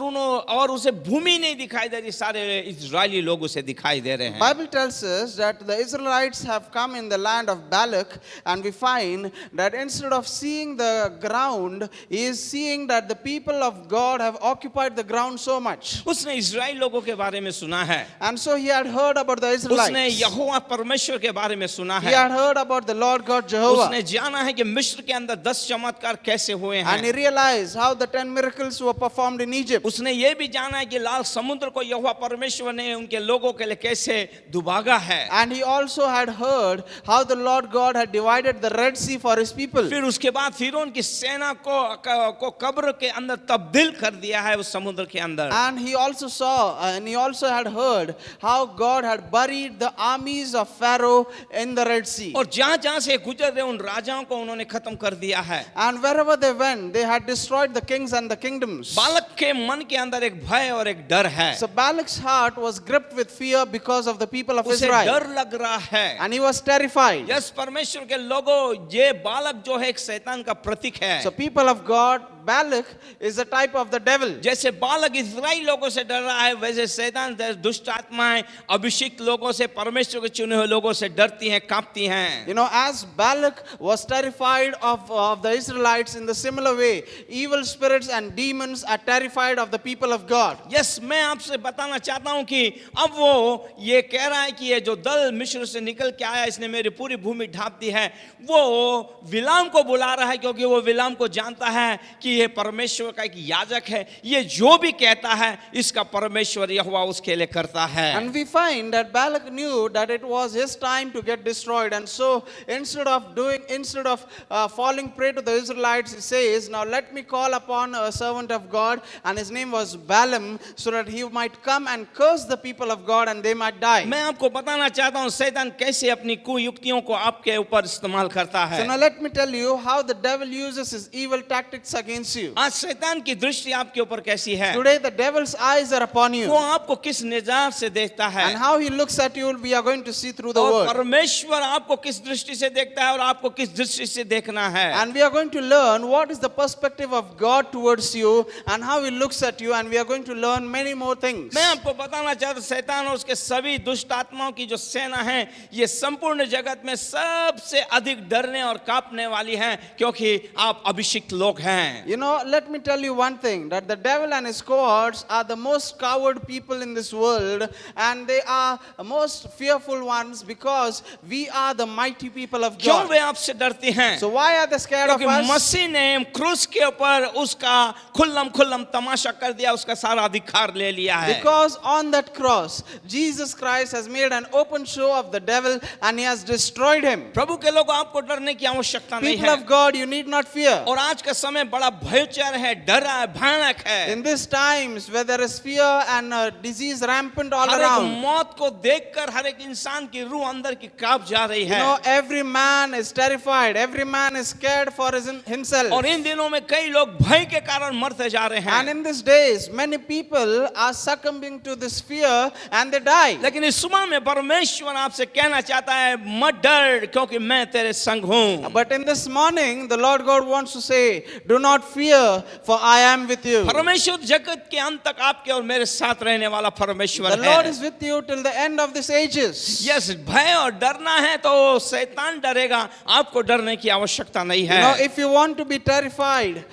और उसे भूमि नहीं दिखाई दे रही, सारे इजरायली लोग उसे दिखाई दे रहे हैं। Bible tells us that the Israelites have come in the land of Balak, and we find that instead of seeing the ground, he is seeing that the people of God have occupied the ground so much. उसने इजराइल लोगों के बारे में सुना है, And so he had heard about the Israelites. उसने यहोवा परमेश्वर के बारे में सुना He है, had heard about the Lord God Jehovah. उसने जाना है कि मिस्र के अंदर 10 चमत्कार कैसे हुए And he हैं, realized how the 10 miracles were performed in Egypt. उसने ये भी जाना है कि लाल समुद्र को यहोवा परमेश्वर ने उनके लोगों के लिए कैसे दुभागा है। And he also had heard how the Lord God had divided the Red Sea for his people. फिर उसके बाद फिरौन की सेना को कब्र के अंदर तब्दील कर दिया है उस समुद्र के अंदर। And he also saw and he also had heard how God had buried the armies of Pharaoh in the Red Sea. और जहां से गुजर रहे उन राजाओं को उन्होंने खत्म कर दिया है। And wherever they went, they had destroyed the kings and the kingdoms. बालक के मन के अंदर एक भय और एक डर है, So Balak's heart was gripped with fear because of the people of उसे Israel. डर लग रहा है। And he was terrified. Yes, परमेश्वर के लोगों, ये बालक जो है एक शैतान का प्रतीक है। So people of God, Balak is a type of the devil. जैसे बालक इस्राएल लोगों से डर रहा है, वैसे शैतान दुष्ट आत्माएं अभिषिक्त लोगों से, परमेश्वर के चुने हुए लोगों से डरती हैं, कांपती हैं। You know, as Balak was terrified of the Israelites, in the similar way, evil spirits and demons are terrified of the people of God. Yes, मैं आपसे बताना चाहता हूं कि अब वो ये कह रहा है कि ये जो दल मिस्र से निकल के आया, इसने मेरी पूरी भूमि ढांप दी है। वो विलाम को बुला रहा है, क्योंकि वो विलाम को जानता है कि ये परमेश्वर का एक याजक है, ये जो भी कहता है इसका परमेश्वर यहोवा उसके लिए करता है। And we find that Balak knew that it was his time to get destroyed, and so instead of falling prey to the Israelites, he says, now let me call upon a servant of God, and his name was Balaam, so that he might come and curse the people of God and they might die. मैं आपको बताना चाहता हूं शैतान कैसे अपनी कुयुक्तियों को आपके ऊपर इस्तेमाल करता है। So now let me tell you how the devil uses his evil tactics against you. आज शैतान की दृष्टि आपके ऊपर कैसी है? Today the devil's eyes are upon you. वो आपको किस निगाह से देखता है? And how he looks at you, we are going to see through the और word. परमेश्वर आपको किस दृष्टि से देखता है और आपको किस दृष्टि से देखना है? And we are going to learn what is the perspective of God towards you and how he looks at you, and we are going to learn many more things. मैं आपको बताना चाहता हूं शैतान और उसके सभी दुष्ट आत्माओं की जो सेना है, ये संपूर्ण जगत में सबसे अधिक डरने और कांपने वाली है, क्योंकि आप अभिषिक्त लोग हैं। You know, let me tell you one thing, that the devil and his cohorts are the most coward people in this world, and they are the most fearful ones because we are the mighty people of क्यों God. वे आपसे डरते हैं? So why are they scared of क्योंकि us? मसीह ने क्रूस के ऊपर उसका खुल्लम तमाशा कर दिया, उसका सारा अधिकार ले लिया है। Because on that cross, Jesus Christ has made an open show of the devil and he has destroyed him. प्रभु के लोगों, आपको डरने की आवश्यकता नहीं People है। of God, you need not fear. और आज का समय बड़ा भयचर है, डरा है, भयानक है। In these times where there is fear and disease rampant all हर एक around, मौत को देखकर हर एक इंसान की रूह अंदर की कांप जा रही you है। know, every man is terrified, every man is scared for himself. और इन दिनों में कई लोग भय के कारण मरते जा रहे And हैं। in these days, many people are succumbing to this fear and they die. लेकिन इस सुबह में परमेश्वर आपसे कहना चाहता है, मत डर क्योंकि मैं तेरे संग हूँ। But in this morning, the Lord God wants to say, do not fear, for I am with you. परमेश्वर जगत के अंत तक आपके और मेरे साथ रहने वाला परमेश्वर The है। Lord is with you till the end of these ages. Yes, भय और डरना है तो शैतान डरेगा, आपको डरने की आवश्यकता नहीं You know, है। if you want to be terrified,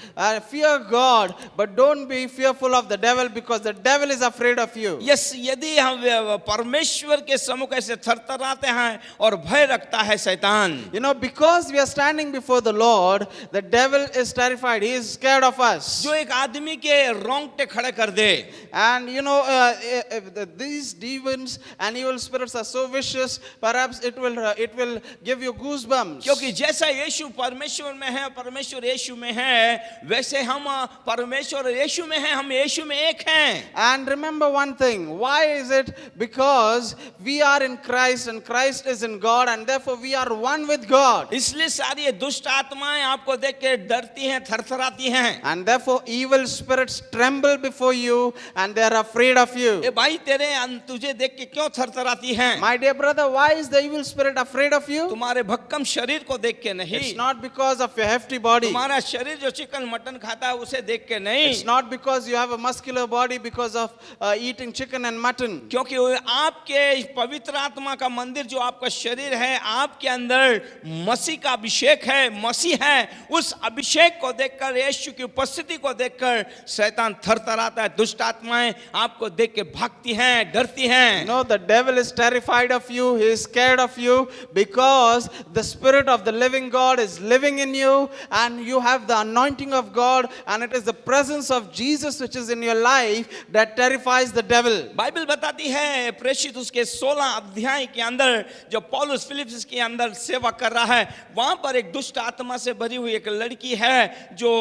fear God, but don't be fearful of the devil, because the devil is afraid of you. Yes, यदि हम परमेश्वर के सम्मुख ऐसे थरथराते हैं और भय रखता है शैतान, You know, because we are standing before the Lord, the devil is terrified. He is scared of us. जो एक आदमी के रोंगटे खड़े कर दे। And you know, these demons and evil spirits are so vicious. Perhaps it will give you goosebumps. क्योंकि जैसा यीशु परमेश्वर में है, परमेश्वर यीशु में है, वैसे हम परमेश्वर यीशु में हैं, हम यीशु में एक हैं। And remember one thing. Why is it? Because we are in Christ and Christ is in God, and therefore we are one with God. इसलिए सारी दुष्ट आत्माएं आपको देख के डरती हैं, थरथराती हैं। And therefore evil spirits tremble before you and they are afraid of you. ए भाई, तुझे देख के क्यों थरथराती हैं? My dear brother, why is the evil spirit afraid of you? तुम्हारे भक्कम शरीर को देख के नहीं, It's not because of your hefty body. तुम्हारा शरीर जो चिकन मटन खाता है उसे देख के नहीं, It's not because you have a muscular body because of eating chicken and mutton. क्योंकि वो आपके पवित्र आत्मा का मंदिर जो आपका शरीर है, आपके अंदर मसीह का अभिषेक है, मसीह है। उस अभिषेक को देखकर, यीशु की उपस्थिति को देखकर शैतान थरथराता है, दुष्ट आत्माएं आपको देख के भागती हैं, डरती हैं। No, the devil is terrified of you. He is scared of you because the Spirit of the living God is living in you, and you have the anointing of God, and it is the presence of Jesus which is in your life that terrifies the devil. Bible बताती है, प्रेषित उसके 16 अध्याय के अंदर जो पौलुस फिलिप्पीस के अंदर सेवा कर रहा है, वहां पर एक दुष्ट आत्मा से भरी हुई एक लड़की है जो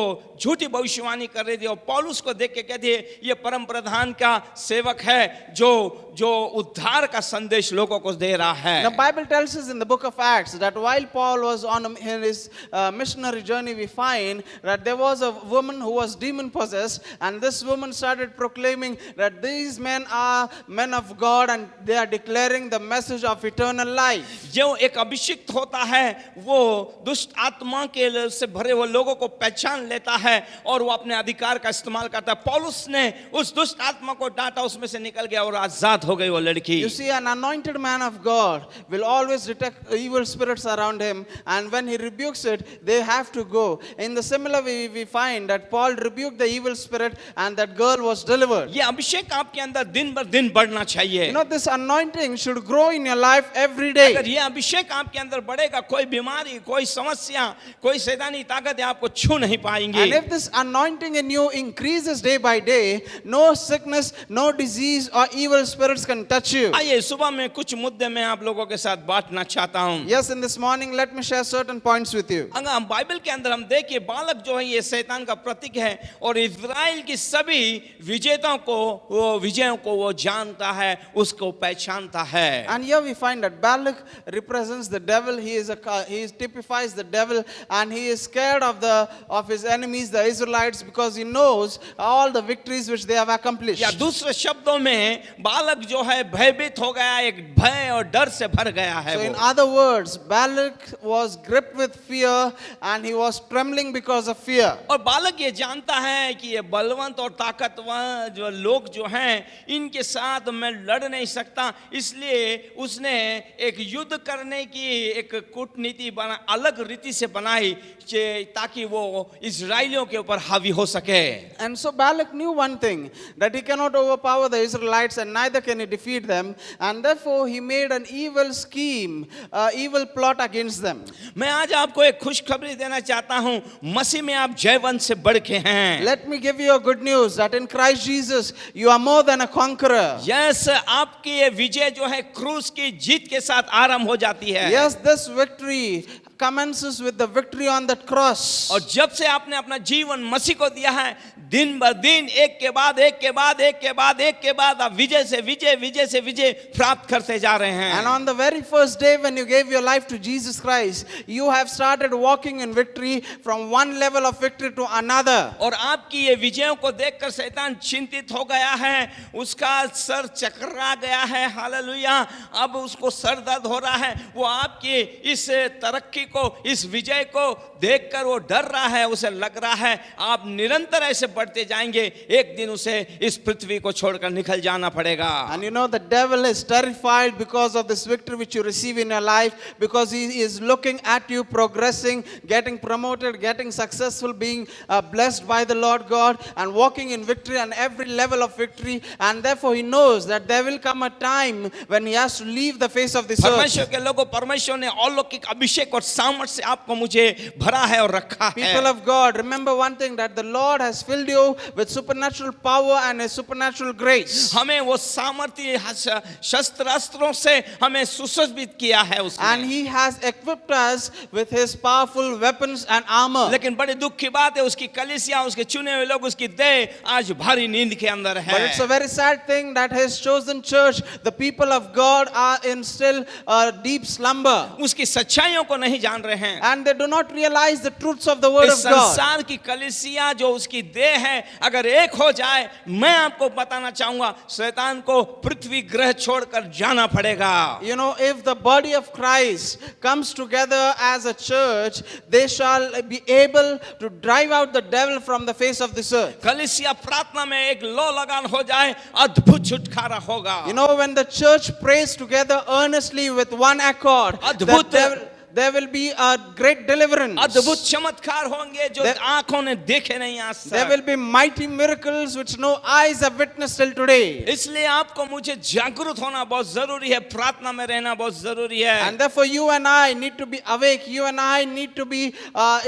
झूठी भविष्यवाणी कर रही थी, और पौलुस को देख के कहती है, ये परम प्रधान का सेवक है जो उद्धार का संदेश लोगों को दे रहा है। The Bible tells us in the book of Acts that while Paul was on his missionary journey, we find that there was a woman who was demon possessed, and this woman started proclaiming that these men are men of God and they are declaring the message of eternal life. जो एक अभिषिक्त होता है वो दुष्ट आत्मा के से भरे हुए लोगों को पहचान लेता है और वो अपने अधिकार का इस्तेमाल करता है। पौलुस ने उस दुष्ट आत्मा को डांटा, उसमें से निकल गया और आजाद हो गई वो लड़की। You see, an anointed man of God will always detect evil spirits around him, and when he rebukes it, they have to go. In the similar way, we find that Paul rebuked the evil spirit and that girl was delivered. ये अभिषेक आपके अंदर दिन बर दिन बढ़ना चाहिए। You know, this anointing should grow in your life every day. अगर ये अभिषेक आपके अंदर बढ़ेगा, कोई बीमारी, कोई समस्या, कोई शैतानी ताकत आपको छू नहीं पाएंगी। And if this anointing in you increases day by day, no sickness, no disease or evil spirits can touch you. आइए सुबह में कुछ मुद्दे मैं आप लोगों के साथ बांटना चाहता हूँ। Yes, in this morning, let me share certain points with you. अगर हम बाइबल के अंदर हम देखिए, बालक जो है ये शैतान का प्रतीक है और इज़राइल की सभी विजेताओं को, वो विजयों को वो जानता है, उसको पहचानता है। And here we find that Balak represents the devil. He typifies the devil, and he is scared of his enemies, the Israelites, because he knows all the victories which they have accomplished. या दूसरे शब्दों में बालक जो है भयभीत हो गया, एक भय और डर से भर गया है। So in वो other words, Balak was gripped with fear and he was trembling because of fear. और बालक ये जानता है कि ये बलवंत और ताकतवर जो लोग जो हैं, इनके साथ मैं लड़ नहीं सकता, इसलिए उसने एक युद्ध करने की एक कूटनीति बना, अलग रीति से बनाई ताकि वो इजराइलियों के ऊपर हावी हो सके। And so Balak knew one thing, that he cannot overpower the Israelites and neither can he defeat them, and therefore he made an evil scheme, evil plot against them. मैं आज आपको एक खुशखबरी देना चाहता हूं, मसीह में आप जयवंत से बढ़ के हैं। Let me give you a good news that in Christ Jesus you are more than a conqueror. Yes, आपकी ये विजय जो है क्रूस की जीत के साथ आरंभ हो जाती है। Yes, this victory commences with the victory on that cross. और जब से आपने अपना जीवन मसीह को दिया है, दिन ब दिन एक के बाद एक के बाद एक के बाद एक के बाद आप विजय से विजय, विजय से विजय प्राप्त करते जा रहे हैं. And on the very first day when you gave your life to Jesus Christ, you have started walking in victory from one level of victory to another. और आपकी ये विजयों को देखकर शैतान चिंतित हो गया है, उसका सर चकरा गया है. हालेलुया. अब उसको सर दर्द हो रहा है. वो आपकी इस तरक्की को, इस विजय को देखकर वो डर रहा है. उसे लग रहा है आप निरंतर ऐसे बढ़ते जाएंगे, एक दिन उसे इस पृथ्वी को छोड़कर निकल जाना पड़ेगा. And you know the devil is terrified because of this victory which you receive in your life, because he is looking at you progressing, getting promoted, getting successful, being blessed by the Lord God and walking in victory on every level of victory, and therefore he knows that there will come a time when he has to leave the face of this earth. परमेश्वर के लोगों, परमेश्वर ने अलौकिक अभिषेक और सामर्थ से आपको मुझे भरा है और रखा है. People of God, remember one thing, that the Lord has filled you with supernatural power and a supernatural grace. हमें वो सामर्थ्य शस्त्र अस्त्रों से हमें सुसज्जित किया है उसने. And he has equipped us with his powerful weapons and armor. लेकिन बड़ी दुख की बात है, उसकी कलीसिया, उसके चुने हुए लोग, उसकी देह आज भारी नींद के अंदर है. But it's a very sad thing that his chosen church, the people of God, are in still deep slumber. उसकी सच्चाइयों को नहीं जान रहे हैं. And they do not realize the truths of the word इस of God. संसार की कलीसिया जो उसकी देह है, अगर एक हो जाए, मैं आपको बताना चाहूंगा, शैतान को पृथ्वी ग्रह छोड़कर जाना पड़ेगा. You know, if the body of Christ comes together as a church, they shall be able to drive out the devil from the face of this earth. कलीसिया प्रार्थना में एक लो लगान हो जाए, अद्भुत छुटकारा होगा. You know, when the church prays together earnestly with one accord, there will be a great deliverance. अद्भुत चमत्कार होंगे जो आंखों ने देखे नहीं आज तक. There will be mighty miracles which no eyes have witnessed till today. इसलिए आपको मुझे जागरूक होना बहुत जरूरी है, प्रार्थना में रहना बहुत जरूरी है. And therefore you and I need to be awake. You and I need to be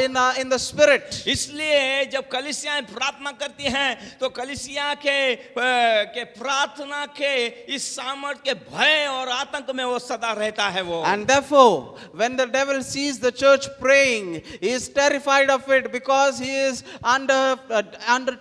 in the spirit. इसलिए जब कलीसियाएं प्रार्थना करती हैं तो कलीसिया के प्रार्थना के इस सामर्थ के भय और आतंक में वो सदा रहता है वो. And therefore when the devil sees the church praying, he is terrified of it because he is under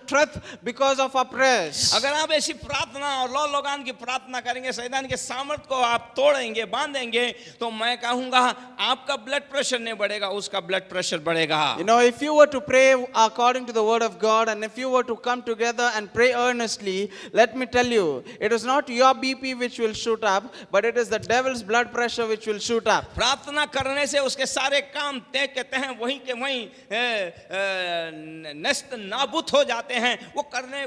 threat because of our prayers. अगर आप ऐसी प्रार्थना और लो लोगान की प्रार्थना करेंगे, शैतान के सामर्थ को आप तोड़ेंगे, बांधेंगे, तो मैं कहूंगा आपका ब्लड प्रेशर नहीं बढ़ेगा, उसका ब्लड प्रेशर बढ़ेगा. You know, if you were to pray according to the word of God, and if you were to come together and pray earnestly, let me tell you, it is not your BP which will shoot up, but it is the devil's blood pressure which will shoot up. प्रार्थना करने से उसके सारे काम तय कहते हैं वहीं के वहीं नष्ट नाबूद हो जाते हैं. वो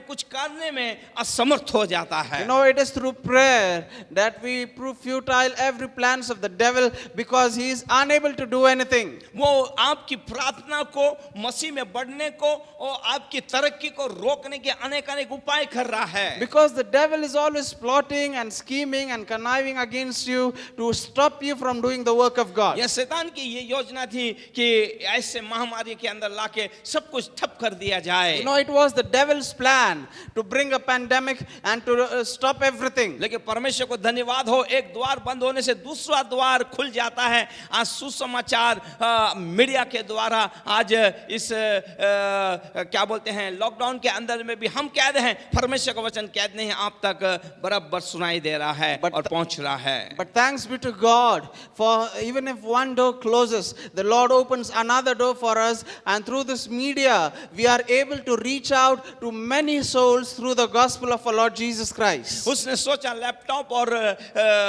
कुछ करने में असमर्थ हो जाता है. You know, it is through prayer that we prove futile every plans of the devil because he is unable to do anything. वो आपकी प्रार्थना को, मसीह में बढ़ने को और आपकी तरक्की को रोकने के अनेक उपाय कर रहा है. Because the devil is always plotting and scheming and conniving against you to stop you from doing the work of God. यह शैतान की ये योजना थी कि ऐसे महामारी के अंदर लाके सब कुछ ठप कर दिया जाए. You know, it was the devil's plan to bring a pandemic and to stop everything. लेकिन परमेश्वर को धन्यवाद हो, एक द्वार बंद होने से दूसरा द्वार खुल जाता है. आज सुसमाचार मीडिया के द्वारा आज इस क्या बोलते हैं लॉकडाउन के अंदर में भी हम कैद हैं. परमेश्वर का वचन कैद नहीं, आप तक बराबर सुनाई दे रहा है और पहुंच रहा है. But thanks be to God, for even if one door closes, the Lord opens another door for us, and through this media we are able to reach out to many souls through the gospel of our Lord Jesus Christ. उसने सोचा लैपटॉप और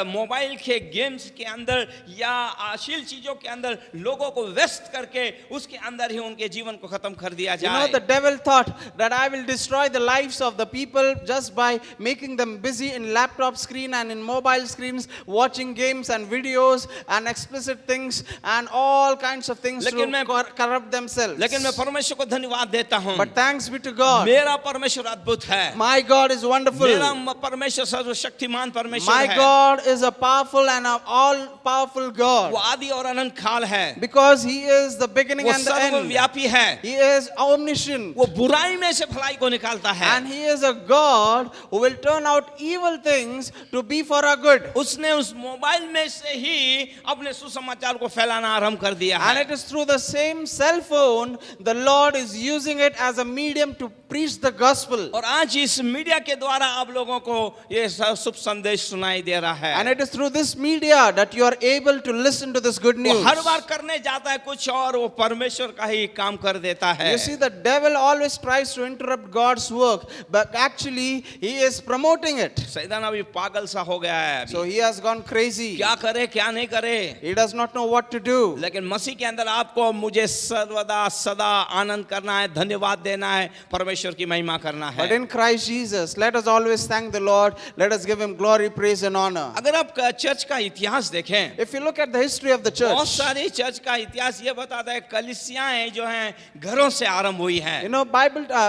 मोबाइल के गेम्स के अंदर या अश्लील चीजों के अंदर लोगों को व्यस्त करके उसके अंदर ही उनके जीवन को खत्म कर दिया जाए. You know, the devil thought that I will destroy the lives of the people just by making them busy in laptop screen and in mobile screens, watching games and videos and explicit things and all kinds of things to corrupt themselves. लेकिन मैं परमेश्वर को धन्यवाद देता हूँ. But thanks be to God. मेरा परमेश्वर अद्भुत है. My God is wonderful. मेरा परमेश्वर सर्वशक्तिमान परमेश्वर है. My God is a powerful and an all-powerful God. वो आदि और अनंत काल है. Because He is the beginning and the end. वो सर्वव्यापी है. He is omniscient. वो बुराई में से भलाई को निकालता है. And He is a God who will turn out evil things to be for our good. उसने उस मोबाइल में से ही अपने सुसमाचार को को फैलाना आरंभ कर दिया And है। it is through the same cell phone, the Lord is using it as a medium to preach the gospel. और आज इस मीडिया के द्वारा आप लोगों को ये शुभ संदेश सुनाई दे रहा है। And it is through this media that you are able to listen to this good वो news. हर बार करने जाता है कुछ और वो परमेश्वर का ही काम कर देता है। You see, the devil always tries to interrupt God's work, but actually he is promoting it. शैतान अभी पागल सा हो गया है अभी। So he has gone crazy. क्या करे क्या नहीं करे, He does not know what to do. लेकिन मसीह के अंदर आपको मुझे सर्वदा सदा आनंद करना है, धन्यवाद देना है, परमेश्वर की महिमा करना है। But in Christ Jesus, let us always thank the Lord. Let us give him glory, praise and honor. अगर आप चर्च का इतिहास देखें, If you look at the history of the बहुत church, सारी चर्च का इतिहास ये बताता है कलीसियाएं जो हैं घरों से आरंभ हुई हैं। you know,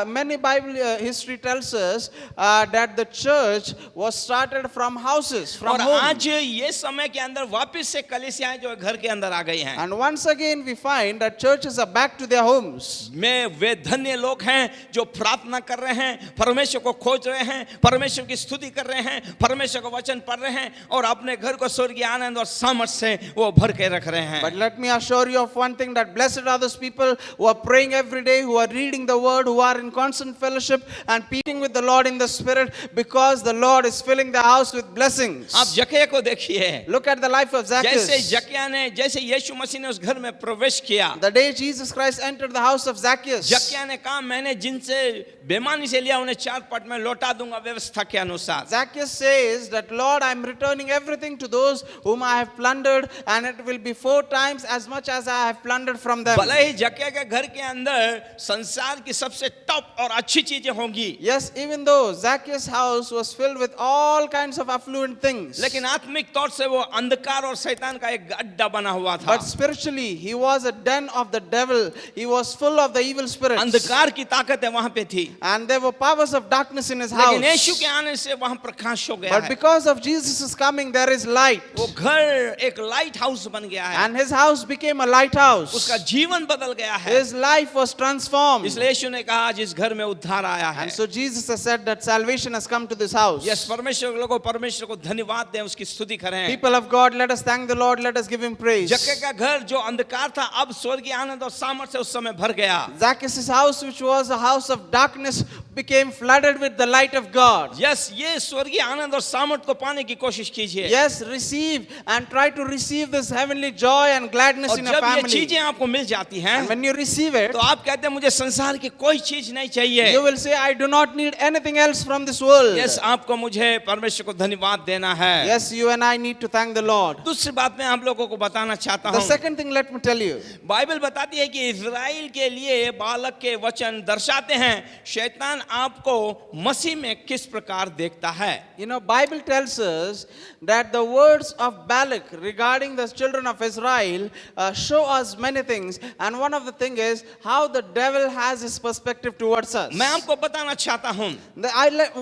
many Bible history tells us that the church was started from houses, from और homes. आज ये समय के अंदर वापस से कलीसियाएं जो है घर के अंदर आ गई हैं। And once again we find that churches are back to their homes. में वे धन्य लोग हैं जो प्रार्थना कर रहे हैं, परमेश्वर को खोज रहे हैं, परमेश्वर की स्तुति कर रहे हैं, परमेश्वर का वचन पढ़ रहे हैं और अपने घर को स्वर्गीय आनंद और सामर्थ्य से वो भर के रख रहे हैं। But let me assure you of one thing, that blessed are those people who are praying every day, who are reading the word, who are in constant fellowship and meeting with the Lord in the Spirit, because the Lord is filling the house with blessings. आप जकिया को देखिए, Look at the life of जैसे Zacchaeus. जकिया ने, जैसे यीशु मसीह ने उस घर में प्रवेश किया, The day Jesus Christ entered the house of Zacchaeus, Zakia ने कहा मैंने जिनसे बेईमानी से लिया उन्हें 4 पट में लौटा दूंगा व्यवस्था के अनुसार। Zacchaeus says that, Lord, I am returning everything to those whom I have plundered, and it will be 4 times as much as I have plundered from them. भले ही जकिया के घर के अंदर संसार की सबसे टॉप और अच्छी चीजें होंगी, Yes, even though Zacchaeus' house was filled with all kinds of affluent things, लेकिन आत्मिक तौर से वो अंधकार और शैतान का एक अड्डा बना हुआ था। but spiritually he was a den of the devil. He was full of the evil spirits, अंधकार की ताकत है वहां पे थी, and there were powers of darkness in his लेकिन यीशु house. के आने से वहां प्रकाश हो गया But है। because of Jesus' coming, there is light, वो घर एक लाइट हाउस बन गया है, and his house became a lighthouse. उसका जीवन बदल गया है। His life was transformed. इसलिए यीशु ने कहा आज इस घर में उद्धार आया है। And so Jesus has said that salvation has come to this house. Yes, परमेश्वर लोगों परमेश्वर को धन्यवाद दें, उसकी स्तुति करें। People of God, let us thank the Lord. Let us give him praise. जक्के का घर जो अंधकार था अब स्वर्गीय आनंद और सामर्थ्य से उस समय भर गया। Zacchaeus' house, which was a house of darkness, became flooded with the light of God. Yes, ये स्वर्गीय आनंद और सामर्थ्य को पाने की कोशिश कीजिए। Yes, receive and try to receive this heavenly joy and gladness और in your जब ये family. चीजें आपको मिल जाती हैं, And when you receive it, तो आप कहते हैं मुझे संसार की कोई चीज नहीं चाहिए। you will say, I do not need anything else from this world. Yes, आपको मुझे परमेश्वर को धन्यवाद देना है। Yes, you and I need to thank the Lord. दूसरी बात मैं आप लोगों को बताना चाहता The हूँ। second thing, let me tell you. Bible बताती है कि इज़राइल के लिए बालक के वचन दर्शाते हैं शैतान आपको मसीह में किस प्रकार देखता है। You know, Bible tells us that the words of Balak regarding the children of Israel show us many things, and one of the thing is how the devil has his perspective towards us. मैं आपको बताना चाहता हूँ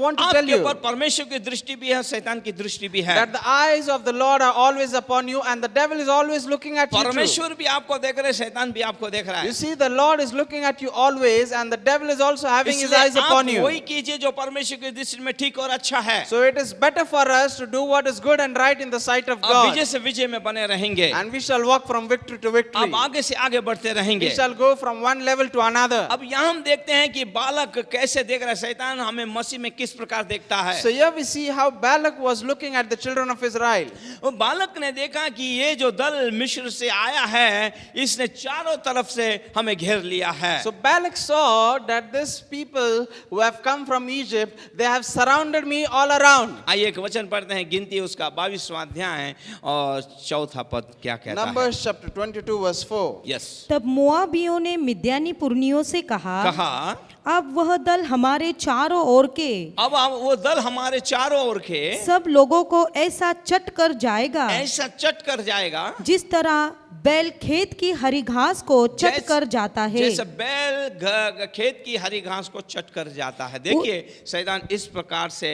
Want to tell आपके you ऊपर परमेश्वर की दृष्टि भी है, शैतान की दृष्टि भी है। that the eyes of the Lord are always upon you, and the devil is always looking at you too. परमेश्वर भी आपको देख रहे, शैतान भी आपको देख रहा You है। see, the Lord is looking at you always, and the devil is also having his eyes इसलिए upon आप you. वही कीजिए जो परमेश्वर की दृष्टि में ठीक और अच्छा है। So it is better for us to do what is good and right in the sight of आप God, विजय से विजय में बने रहेंगे, and we shall walk from victory to victory. आप आगे से आगे बढ़ते रहेंगे। We shall go from one level to another. अब यहाँ हम देखते हैं कि बालक कैसे देख रहा है, शैतान हमें मसीह में किस प्रकार देखता है। So here we see how Balak was looking at the children of Israel. वो बालक ने देखा कि ये जो दल मिस्र से आया है इसने चारों तरफ से हमें घेर लिया है। So Balak saw that these people who have come from Egypt, they have surrounded me all around. आइए एक वचन पढ़ते हैं, गिनती उसका 22वां अध्याय और 4था पद क्या कहता है। Numbers chapter 22 verse 4. यस, तब मोआबियों ने मिद्यानी पुरनियों से कहा, अब वह दल हमारे चारों ओर के, अब वो दल हमारे चारों ओर के सब लोगों को ऐसा चट कर जाएगा, ऐसा चट कर जाएगा जिस तरह बैल खेत की हरी घास को चट कर जाता है। जैसे बैल खेत की हरी घास को चट कर जाता है। देखिए शैतान इस प्रकार से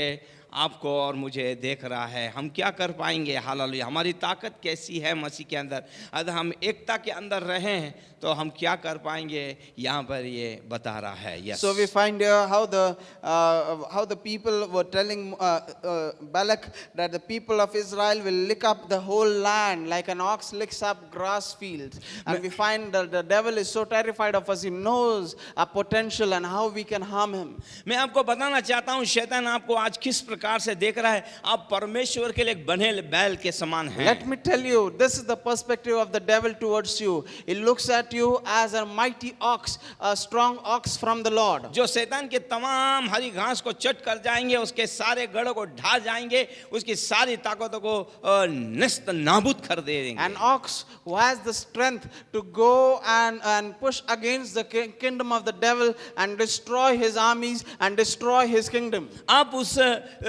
आपको और मुझे देख रहा है। हम क्या कर पाएंगे? हालेलुया। हमारी ताकत कैसी है मसीह के अंदर? अगर हम एकता के अंदर रहें तो हम क्या कर पाएंगे? यहाँ पर ये बता रहा है। Yes. So we find here how the people were telling Balak that the people of Israel will lick up the whole land like an ox licks up grass fields. And we find that the devil is so terrified of us. He knows our potential and how we can harm him. मैं आपको बताना चाहता हूँ शैतान आपको आज किस प्रकार से देख रहा है। आप परमेश्वर के लिए एक बने बैल के समान हैं। Let me tell you, this is the perspective of the devil towards you. He looks at you as a mighty ox, a strong ox from the Lord. जो शैतान के तमाम हरी घास को चट कर जाएंगे, उसके सारे गढ़ों को ढा जाएंगे, उसकी सारी ताकतों को नस्त नाबूद कर देंगे। An ox who has the strength to go and push against the kingdom of the devil and destroy his armies and destroy his kingdom. आप उस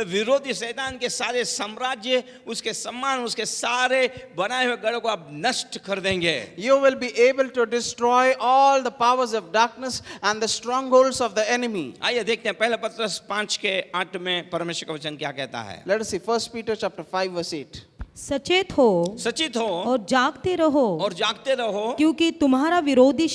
विरोधी शैतान के सारे साम्राज्य, उसके सम्मान, उसके सारे बनाए हुए गढ़ों को आप नष्ट कर देंगे। You will be able to destroy all the powers of darkness and the strongholds of the enemy. आइए देखते हैं पहला पत्रस 5:8 में परमेश्वर का वचन क्या कहता है। Let us see 1 Peter chapter 5 verse 8. सचेत हो और जागते रहो क्योंकि तुम्हारा विरोधी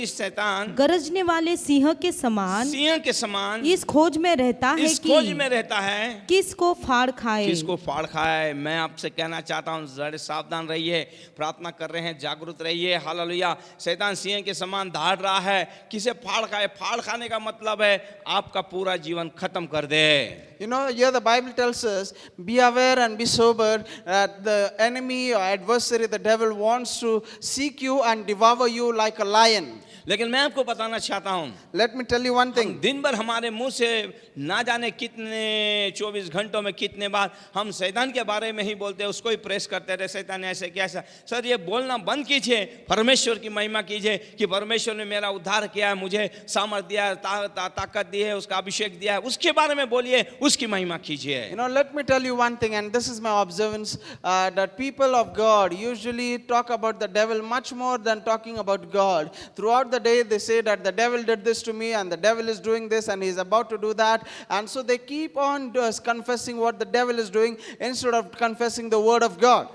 शैतान गरजने वाले सिंह के समान इस खोज में रहता है किसको फाड़ खाए। मैं आपसे कहना चाहता हूँ जरा सावधान रहिए, प्रार्थना कर रहे हैं, जागरूक रहिए। हालेलुया। शैतान सिंह के समान दहाड़ रहा है, किसे फाड़ खाए। फाड़ खाने का मतलब है आपका पूरा जीवन खत्म कर दे। You know, here the Bible tells us, be aware and be sober that the enemy or adversary, the devil, wants to seek you and devour you like a lion. लेकिन मैं आपको बताना चाहता हूँ, Let me tell you one thing. दिन भर हमारे मुंह से ना जाने कितने 24 घंटों में कितने बार हम शैतान के बारे में ही बोलते हैं, उसको ही प्रेस करते रहे। शैतान ने ऐसे किया, सर ये बोलना बंद कीजिए, परमेश्वर की महिमा कीजिए कि परमेश्वर ने मेरा उद्धार किया है, मुझे सामर्थ दिया है, ताकत दी है, उसका अभिषेक दिया है, उसके बारे में बोलिए, उसकी महिमा कीजिए। You know, let me tell you one thing, and this is my observance, that people of God usually talk about the devil much more than talking about God. Throughout the day they say that the devil did this to me and the devil is doing this and he is about to do that, and so they keep on confessing what the devil is doing instead of confessing the word of God.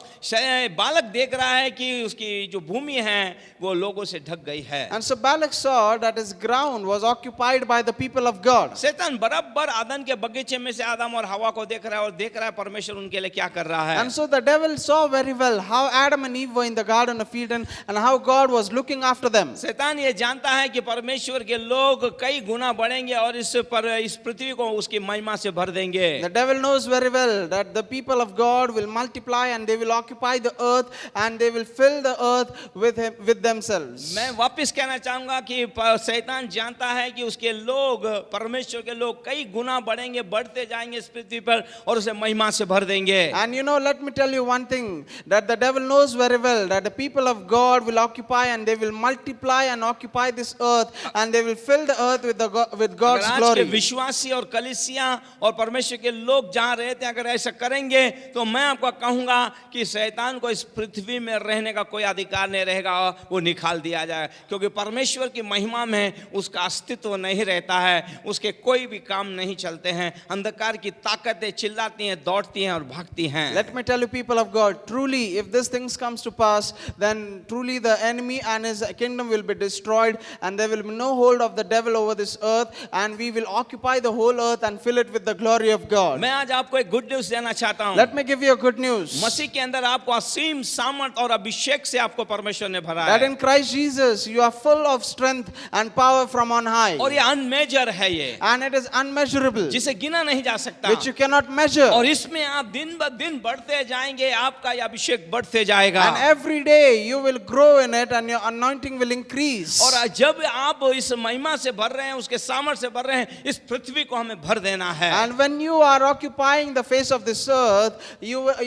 बालक देख रहा है कि उसकी जो भूमि है वो लोगों से ढक गई है। And so Balak saw that his ground was occupied by the people of God. शैतान बराबर आदम के बगीचे में से आदम और हवा को देख रहा है और देख रहा है परमेश्वर उनके लिए क्या कर रहा है। And so the devil saw very well how Adam and Eve were in the garden of Eden and how God was looking after them. शैतान ये जानता है कि परमेश्वर के लोग कई गुना बढ़ेंगे और इस पृथ्वी को उसकी महिमा से भर देंगे। The devil knows very well that the people of God will multiply and they will occupy the earth and they will fill the earth with themselves. मैं वापस कहना चाहूंगा कि शैतान जानता है कि उसके लोग, परमेश्वर के लोग कई गुना बढ़ेंगे, बढ़ते जाएंगे इस पृथ्वी पर और उसे महिमा से भर देंगे। And you know, let me tell you one thing, that the devil knows very well that the people of God will occupy and they will multiply and occupy this earth and they will fill the earth with God's glory. विश्वासी और कलीसिया और परमेश्वर के लोग जहां रहते हैं अगर ऐसा करेंगे तो मैं आपको कहूंगा कि शैतान को इस पृथ्वी में रहने का कोई अधिकार नहीं रहेगा, वो निकाल दिया जाए, क्योंकि परमेश्वर की महिमा में उसका अस्तित्व नहीं रहता है, उसके कोई भी काम नहीं चलते हैं, अंधकार की ताकतें चिल्लाती हैं, दौड़ती हैं और भागती हैं। Let me tell you, people of God, truly if this things comes to pass, then truly the enemy and his kingdom will be destroyed and there will be no hold of the devil over this earth and we will occupy the whole earth and fill it with the glory of God. मैं आज आपको एक गुड न्यूज़ देना चाहता हूं। Let me give you a good news. मसीह के अंदर आपको असीम सामर्थ और अभिषेक से आपको परमेश्वर ने भरा That है। in Christ Jesus you are full of strength and power from on high. और ये अनमेजर है ये, And it is unmeasurable, जिसे गिना नहीं जा सकता। which you cannot measure. और इसमें आप दिन ब दिन बढ़ते जाएंगे, आपका ये अभिषेक बढ़ते जाएगा। And every day you will grow in it and your anointing will increase. और जब आप इस महिमा से भर रहे हैं, उसके सामर्थ्य से भर रहे हैं, इस पृथ्वी को हमें भर देना है। And when you are occupying the face of this earth,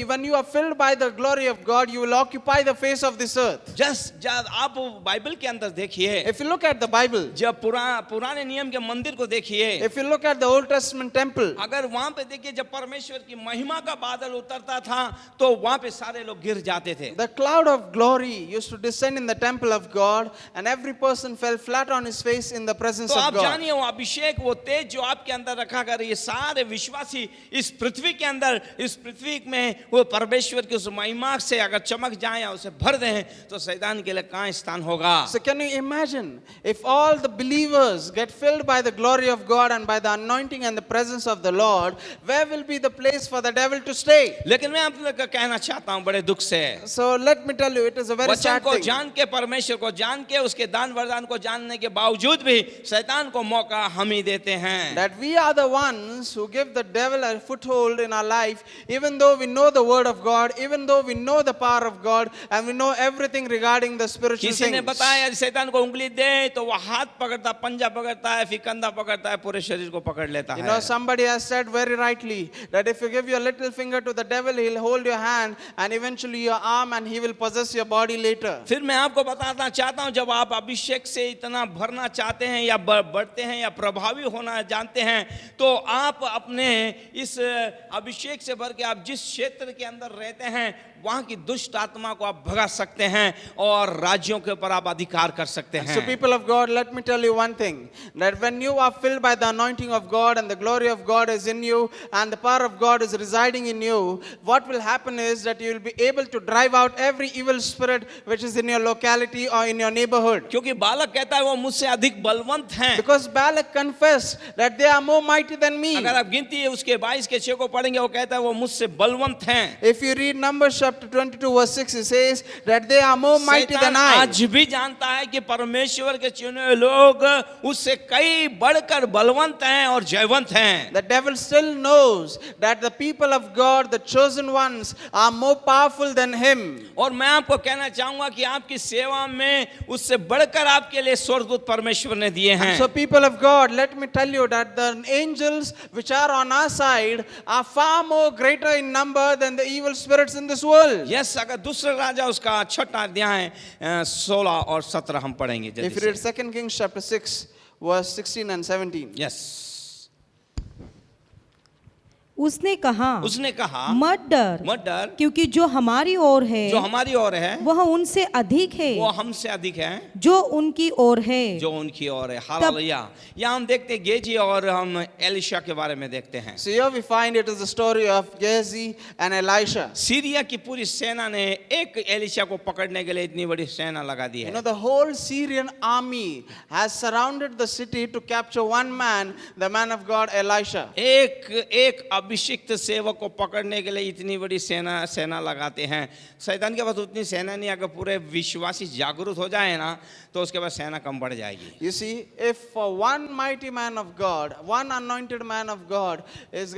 when you are filled by the glory of God, you will occupy the face of this earth. जब आप बाइबल के अंदर देखिए, If you look at the Bible, जब पुराने नियम के मंदिर को देखिए, if you look at the Old Testament temple, अगर वहां पे देखिए जब परमेश्वर की महिमा का बादल उतरता था तो वहां पे सारे लोग गिर जाते थे। the cloud of glory used to descend in the temple of God and every every person fell flat on his face in the presence तो of आप God. जानिए वो अभिषेक, वो तेज जो आपके अंदर रखा कर, ये सारे विश्वासी इस पृथ्वी के अंदर, इस पृथ्वी में वो परमेश्वर की उस महिमा से अगर चमक जाए या उसे भर दें तो शैतान के लिए कहाँ स्थान होगा? So can you imagine if all the believers get filled by the glory of God and by the anointing and the presence of the Lord, where will be the place for the devil to stay? लेकिन मैं आप लोग को कहना चाहता हूँ बड़े दुख से, So let me tell you, it is a very वचन sad को thing. जान के, परमेश्वर को जान के, उसके दान वरदान को जानने के बावजूद भी शैतान को मौका हम ही देते हैं। That we are the ones who give the devil a foothold in our life, even though we know the word of God, even though we know the power of God, and we know everything regarding the spiritual किसी ने things. बताया यदि शैतान को उंगली दे तो वो हाथ पकड़ता, पंजा पकड़ता है, फिर कंधा पकड़ता है, पूरे शरीर को पकड़ लेता You know, है। somebody has said very rightly that if you give your little finger to the devil, he'll hold your hand and eventually your arm, and he will possess your body later. फिर मैं आपको बताना चाहता हूं, जब आप अभिषेक से इतना भरना चाहते हैं या बढ़ते हैं या प्रभावी होना जानते हैं, तो आप अपने इस अभिषेक से भर के आप जिस क्षेत्र के अंदर रहते हैं वहां की दुष्ट आत्मा को आप भगा सकते हैं और राज्यों के ऊपर आप अधिकार कर सकते हैं। So people of God, let me tell you one thing, that when you are filled by the anointing of God and the glory of God is in you and the power of God is residing in you, what will happen is that you will be able to drive out every evil spirit which is in your locality or in your neighborhood. क्योंकि बालक कहता है वो मुझसे अधिक बलवंत हैं। Because Balak confessed that they are more mighty than me. अगर आप गिनती उसके 22 के 6 को पढ़ेंगे, वो कहता है वो मुझसे बलवंत हैं। If you read Numbers chapter 22 verse 6, it says that they are more mighty than I. आज भी जानता है कि परमेश्वर के चुने हुए लोग उससे कई बढ़कर बलवंत हैं और जयवंत हैं। The devil still knows that the people of God, the chosen ones, are more powerful than him. और मैं आपको कहना चाहूंगा कि आपकी सेवा में उससे बढ़कर आपके लिए स्वर्गदूत परमेश्वर ने दिए हैं। So people of God, let me tell you that the angels which are on our side are far more greater in number than the evil spirits in this world. Yes, अगर दूसरा राजा उसका 6वां अध्याय 16 और 17 हम पढ़ेंगे If you read 2 Kings chapter 6 verse 16 and 17. Yes, उसने कहा मत डर, क्योंकि जो हमारी ओर है, जो हमारी ओर है वह उनसे अधिक है, वो हमसे अधिक है जो उनकी ओर है, जो उनकी ओर है। हालेलुया। यहाँ हम देखते हैं गेजी और हम एलिशा के बारे में देखते हैं। So here we find it is the story of Gehazi and Elisha. Syria की पूरी सेना ने एक एलिशा को पकड़ने के लिए इतनी बड़ी सेना लगा दी You है। know, the whole Syrian army has surrounded the city to capture one man, the man of God Elisha. एक अभिषिक्त सेवक को पकड़ने के लिए इतनी बड़ी सेना लगाते हैं। शैतान के पास उतनी सेना नहीं, अगर पूरे विश्वासी जागरूक हो जाए ना तो उसके बाद सेना कम बढ़ जाएगी। You see, if for one mighty man of God, one anointed man of God is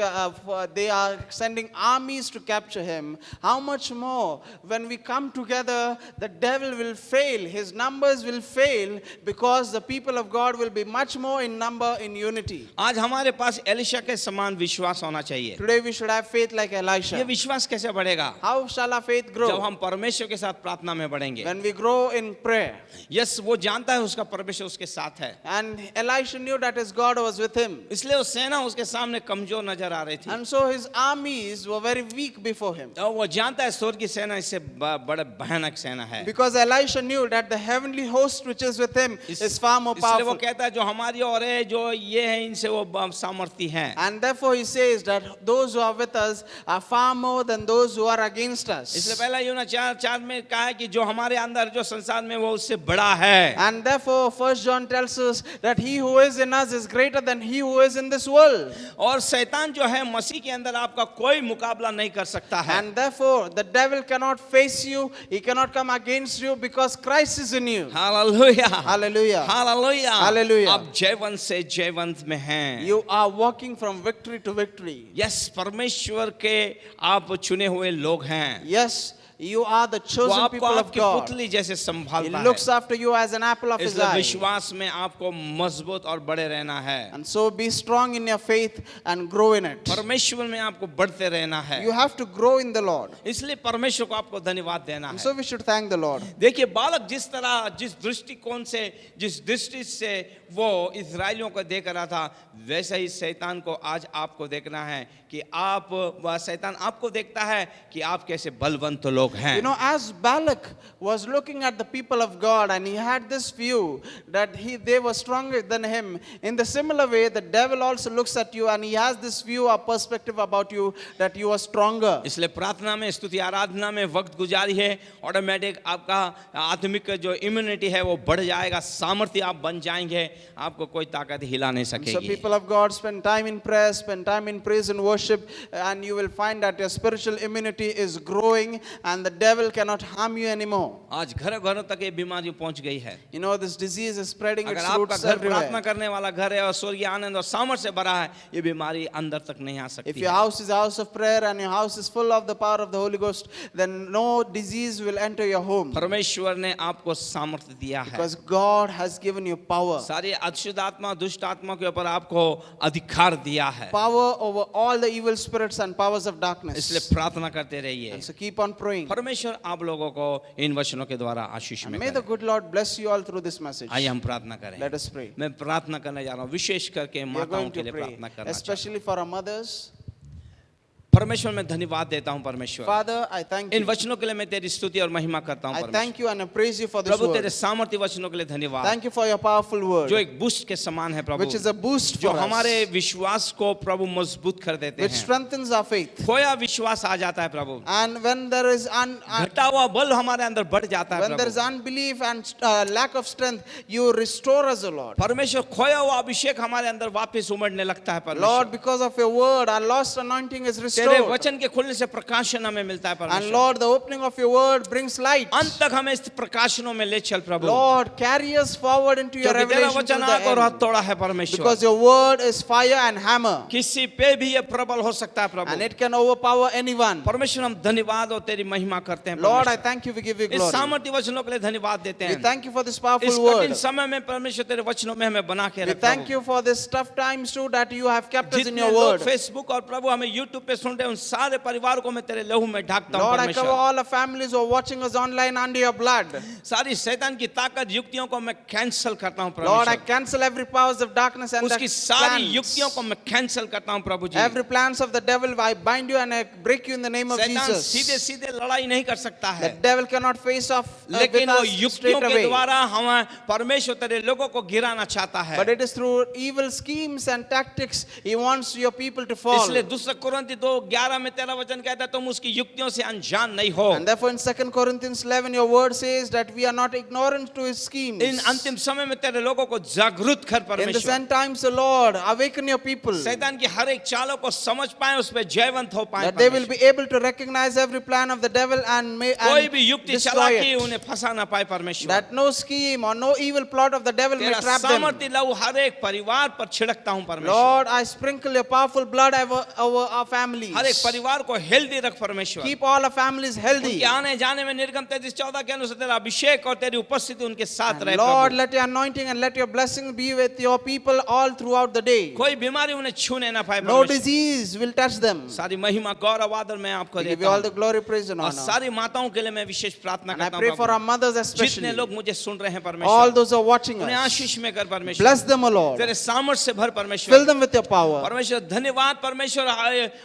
they are sending armies to capture him, how much more when we come together, the devil will fail, his numbers will fail, because the people of God will be much more in number, in unity. आज हमारे पास एलिशा के समान विश्वास होना चाहिए। Today we should have faith like ये Elisha. विश्वास कैसे बढ़ेगा? How shall our faith जब grow? हम परमेश्वर के साथ प्रार्थना में बढ़ेंगे। When we grow in prayer. Yes, वो जानता है उसका परमेश्वर उसके साथ है, And Elisha knew that his God was with him. इसलिए वो सेना उसके सामने कमजोर नजर आ रही थी। And so his armies were very weak before him. और वो जानता है स्वर्ग की सेना इससे बड़ा भयानक सेना है। Because Elisha knew that the heavenly host which is with him is far more इसलिए वो powerful. कहता है जो हमारी ओर है, जो ये है, इनसे वो सामर्थी है। And therefore he says that those who are with us are far more than those who are against us. इसलिए पहला यूना 4:4 में कहा है कि जो हमारे अंदर जो संसार में वो उससे बड़ा है। And therefore 1 John tells us that he who is in us is greater than he who is in this world. और शैतान जो है मसीह के अंदर आपका कोई मुकाबला नहीं कर सकता है। And therefore the devil cannot face you, he cannot come against you, because Christ is in you. Hallelujah, Hallelujah. Hallelujah, Hallelujah. आप जयवंत से जयवंत में हैं। You are walking from victory to victory. Yes, परमेश्वर के आप चुने हुए लोग हैं। Yes, you are the वो chosen आपको people of आपकी God. पुतली जैसे He संभालता looks है। after you as an apple of his इसलिए eye. विश्वास में आपको मजबूत और बड़े रहना है। And so be strong in your faith and grow in it. परमेश्वर में आपको बढ़ते रहना है। You have to grow in the Lord. इसलिए परमेश्वर को आपको धन्यवाद देना And है। so we should thank the Lord. देखिए बालक जिस तरह, जिस दृष्टिकोण से, जिस दृष्टि से वो इस्राएलियों को देख रहा था, वैसा ही शैतान को आज आपको देखना है कि आप, शैतान आपको देखता है कि आप कैसे बलवंत लोग लोग हैं। You know, as Balak was looking at the people of God and he had this view that they were stronger than him, in the similar way the devil also looks at you and he has this view or perspective about you that you are stronger. इसलिए प्रार्थना में, स्तुति आराधना में वक्त गुजारी है, ऑटोमेटिक आपका आत्मिक जो इम्यूनिटी है वो बढ़ जाएगा, सामर्थ्य आप बन जाएंगे, आपको कोई ताकत हिला नहीं So सकेगी। people of God, spend time in prayer, spend time in praise and worship, and you will find that your spiritual immunity is growing and the devil cannot harm you anymore. आज घरों घरों तक ये बीमारी पहुंच गई है। You know, this disease is spreading अगर its आपका roots घर प्रार्थना everywhere. करने वाला घर है और स्वर्गीय आनंद और सामर्थ्य से भरा है, ये बीमारी अंदर तक नहीं आ If सकती your है। house is a house of prayer and your house is full of the power of the Holy Ghost, then no disease will enter your home. परमेश्वर ने आपको सामर्थ्य दिया है। Because God has given you power. सारी अशुद्ध आत्मा, दुष्ट आत्मा के ऊपर आपको अधिकार दिया है। Power over all the evil spirits and powers of darkness. इसलिए प्रार्थना करते रहिए। And so keep on praying. परमेश्वर आप लोगों को इन वचनों के द्वारा आशीष में May the करे। good Lord bless you all through this message. आइए हम प्रार्थना करें। Let us pray. मैं प्रार्थना करने जा रहा हूँ, विशेष करके We are माताओं going के to लिए pray, प्रार्थना करना चाहता especially for our mothers. हूँ। परमेश्वर मैं धन्यवाद देता हूँ परमेश्वर, Father, I thank in you. वचनों के लिए मैं तेरी स्तुति और महिमा करता हूँ I परमेश्वर। thank you and I praise you for this प्रभु तेरे word. सामर्थ्य वचनों के लिए धन्यवाद, Thank you for your powerful word, जो एक बूस्ट के समान है प्रभु, which is a boost जो for हमारे us, विश्वास को प्रभु मजबूत कर देते which हैं। strengthens our faith. खोया विश्वास आ जाता है प्रभु, And when there is घटा हुआ बल हमारे अंदर बढ़ जाता है when there is Prabhu. unbelief and lack of strength, you restore us, O Lord. परमेश्वर खोया हुआ अभिषेक हमारे अंदर वापस उमड़ने लगता है Lord, परमेश्वर। because of your word, our lost anointing is तेरे restored. वचन के खुलने से प्रकाशन हमें मिलता है And परमेश्वर। Lord, the opening of your word brings light. अंत तक हमें इस प्रकाशनों में ले चल प्रभु, Lord, carry us forward into your क्योंकि तेरा revelation वचन till आग और the हाथ end. तोड़ा है परमेश्वर। Because your word is fire and hammer, किसी पे भी ये प्रबल हो सकता है and Prabhu. it can overpower anyone. परमेश्वर हम धन्यवाद और तेरी महिमा करते हैं Lord, I परमेश्वर। thank you, we give you इस glory. सामर्थ्य वचनों के लिए धन्यवाद देते We हैं। thank you for this इस powerful कठिन word. समय में परमेश्वर तेरे वचनों में हमें बना के We रखा thank you for this tough times too that you have kept us in जितने your लोग word. फेसबुक और प्रभु हमें यूट्यूब पे सुन रहे हैं, उन सारे परिवार को मैं तेरे लहू में ढाकता हूँ Lord, I cover परमेश्वर। all the families who are watching us online under your blood. सारी शैतान की ताकत युक्तियों को मैं कैंसिल करता हूँ Lord, I परमेश्वर। cancel every powers of darkness and उसकी सारी the युक्तियों को plans. मैं कैंसिल करता हूँ प्रभु जी। Every plans of the devil, I bind you and I break you in the name of शैतान Jesus. सीधे सीधे लड़ाई नहीं कर सकता The है, devil cannot face off लेकिन with वो us युक्तियों straight के away. द्वारा हम परमेश्वर तेरे लोगों को गिराना चाहता है। But it is through evil schemes and tactics he wants your people to fall. इसलिए दूसरा कुरिन्ती 2:11 में तेरा वचन कहता है तुम उसकी युक्तियों से अनजान नहीं हो। And therefore in 2 Corinthians 11 your word says that we are not ignorant to his schemes. इन अंतिम समय में तेरे लोगों को जागरूक कर In the परमेश्वर, end times, the Lord, awaken your people, शैतान की हर एक चालों को समझ पाए, उस पे जयवंत हो पाए that they will परमेश्वर। be able to recognize every plan of the devil and कोई भी युक्ति destroy चालाकी it. उन्हें फंसा ना पाए परमेश्वर। That no scheme or no evil plot of the devil may तेरा trap them. सामर्थ्य लहू हर एक परिवार पर छिड़कता हूँ परमेश्वर। Lord, I sprinkle your powerful blood over our families. हर एक परिवार को हेल्दी रख परमेश्वर। Keep all our families healthy. उनके आने जाने में निर्गम 33:14 के अनुसार तेरा अभिषेक और तेरी उपस्थिति उनके साथ रहे Lord, Prabhu. let your anointing and let your blessing be with your people all throughout the day. कोई बीमारी उन्हें छूने ना पाए No परमेश्वर। disease will touch them. सारी महिमा गौरव आदर मैं आपको We give देता you all हूँ the glory, praise and और honor. सारी माताओं के लिए मैं विशेष प्रार्थना And I करता pray हूँ for our प्रभु। mothers जितने especially. लोग मुझे सुन रहे हैं All परमेश्वर, those who are watching उन्हें us. आशीष में कर परमेश्वर। Bless them, O Lord. तेरे सामर्थ्य से भर Fill परमेश्वर। them with your power. परमेश्वर धन्यवाद परमेश्वर,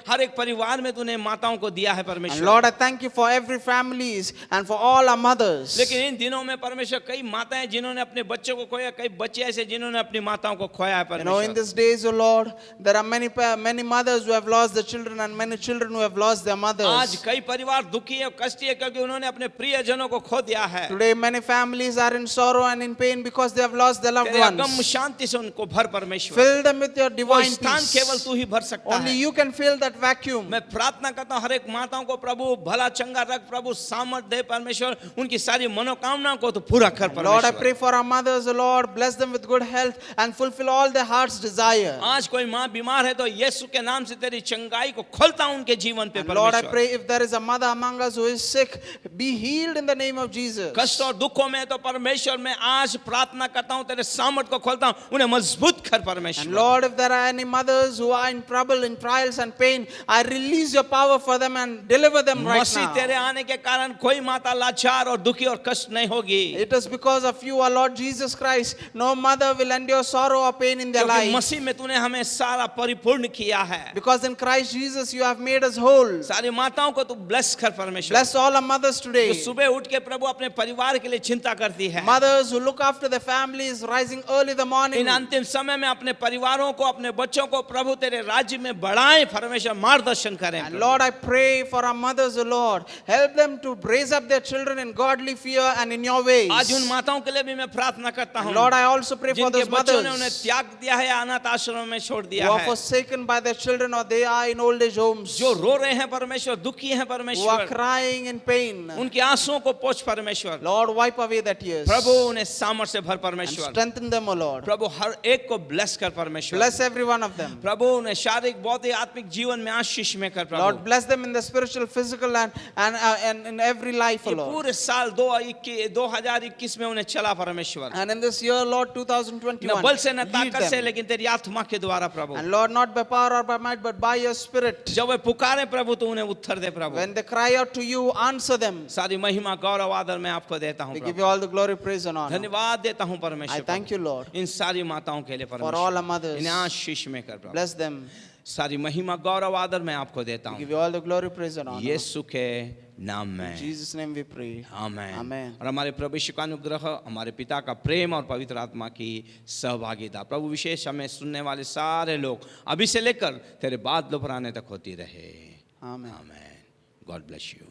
हर एक परिवार में तूने माताओं को दिया है And परमेश्वर। Lord, I thank you for every families and for all our mothers. लेकिन इन दिनों में परमेश्वर कई माताएं जिन्होंने अपने बच्चों को खोया, कई बच्चे ऐसे जिन्होंने अपनी माताओं को खोया है You know, in परमेश्वर। these days, O Lord, there are many mothers who have lost their children and many children who have lost their आज mothers. कई परिवार दुखी है, कष्टी है, क्योंकि उन्होंने अपने प्रियजनों को खो दिया है। Today, many families are in sorrow and in pain because they have lost their loved तेरे अगम ones. शांति से उनको भर परमेश्वर। Fill them with your वो divine स्थान केवल peace. तू ही भर सकता Only है। you can fill that vacuum. मैं प्रार्थना करता हूँ हर एक माताओं को प्रभु भला चंगा रख, प्रभु सामर्थ दे परमेश्वर, उनकी सारी मनोकामनाओं को तो पूरा कर Lord, I परमेश्वर। pray for our mothers, O Lord, bless them with good health and fulfill all their heart's desire. आज कोई माँ बीमार है तो यीशु के नाम से तेरी चंगाई को खोलता हूँ उनके जीवन पे And Lord, I परमेश्वर। pray if there is a mother among us who is sick, be healed in the name of Jesus. कष्ट और दुखों में तो परमेश्वर मैं आज प्रार्थना करता हूँ तेरे सामर्थ को खोलता हूँ, उन्हें मजबूत कर And परमेश्वर। Lord, if there are any mothers who are in trouble, in trials and pain, I release your power for them and deliver them right Masih now. तेरे आने के कारण कोई माता लाचार और दुखी और कष्ट नहीं होगी, It is because of you, our Lord Jesus Christ. No mother will endure sorrow or pain in their क्योंकि life. मसीह में तूने हमें सारा परिपूर्ण किया है। Because in Christ Jesus you have made us whole. सारी माताओं को तू ब्लेस कर परमेश्वर। Bless all our mothers जो today. सुबह उठ के प्रभु अपने परिवार के लिए चिंता करती है, Mothers who look after their families, rising early in the morning. इन अंतिम समय में अपने परिवारों को, अपने बच्चों को प्रभु तेरे राज्य में बढ़ाएं, परमेश्वर मार्गदर्शन करें। And Lord, I pray for our mothers, O Lord. Help them to raise up their children in godly fear and in your ways. आज उन माताओं के लिए भी मैं प्रार्थना करता हूँ, Lord, I also pray for जिनके those बच्चों ने उन्हें mothers त्याग दिया है, अनाथ आश्रम में छोड़ who दिया are है, forsaken by their children or they are in old age homes, जो रो रहे हैं परमेश्वर, दुखी हैं who are परमेश्वर, crying in pain. उनके आंसुओं को पोंछ परमेश्वर। Lord, wipe away their tears प्रभु उन्हें सामर्थ्य से भर and परमेश्वर। strengthen them, O Lord. प्रभु हर एक को ब्लेस कर परमेश्वर। Bless every one of them. प्रभु उन्हें शारीरिक, बौद्धिक, आत्मिक जीवन में आशीष में कर प्रभु। Lord, bless them in the spiritual, physical, and in every life, O ये Lord. पूरे साल 2021 में उन्हें चला परमेश्वर, And in this year, Lord, न 2021, बल से न lead ताकत से, them. लेकिन तेरी आत्मा के द्वारा प्रभु। And Lord, not by power or by might, but by your Spirit. जब वे पुकारे प्रभु तो उन्हें उत्तर दे प्रभु। When they cry out to you, answer them. सारी महिमा, गौरव, आदर मैं आपको देता हूँ We give Prabhu. you all the glory, praise, and honor. धन्यवाद देता हूँ I परमेश्वर thank you, Lord, इन सारी माताओं के लिए for all our परमेश्वर, mothers. इन्हें आशीष में कर प्रभु। Bless them. सारी महिमा, गौरव, आदर मैं आपको देता We हूँ give you all the glory, praise, and honor. यीशु के नाम In में, Jesus' name we pray. Amen. Amen. और हमारे प्रभु यीशु का अनुग्रह, हमारे पिता का प्रेम और पवित्र आत्मा की सहभागिता प्रभु विशेष हमें सुनने वाले सारे लोग अभी से लेकर तेरे बादलों पर आने तक होती रहे। Amen. Amen. God bless you.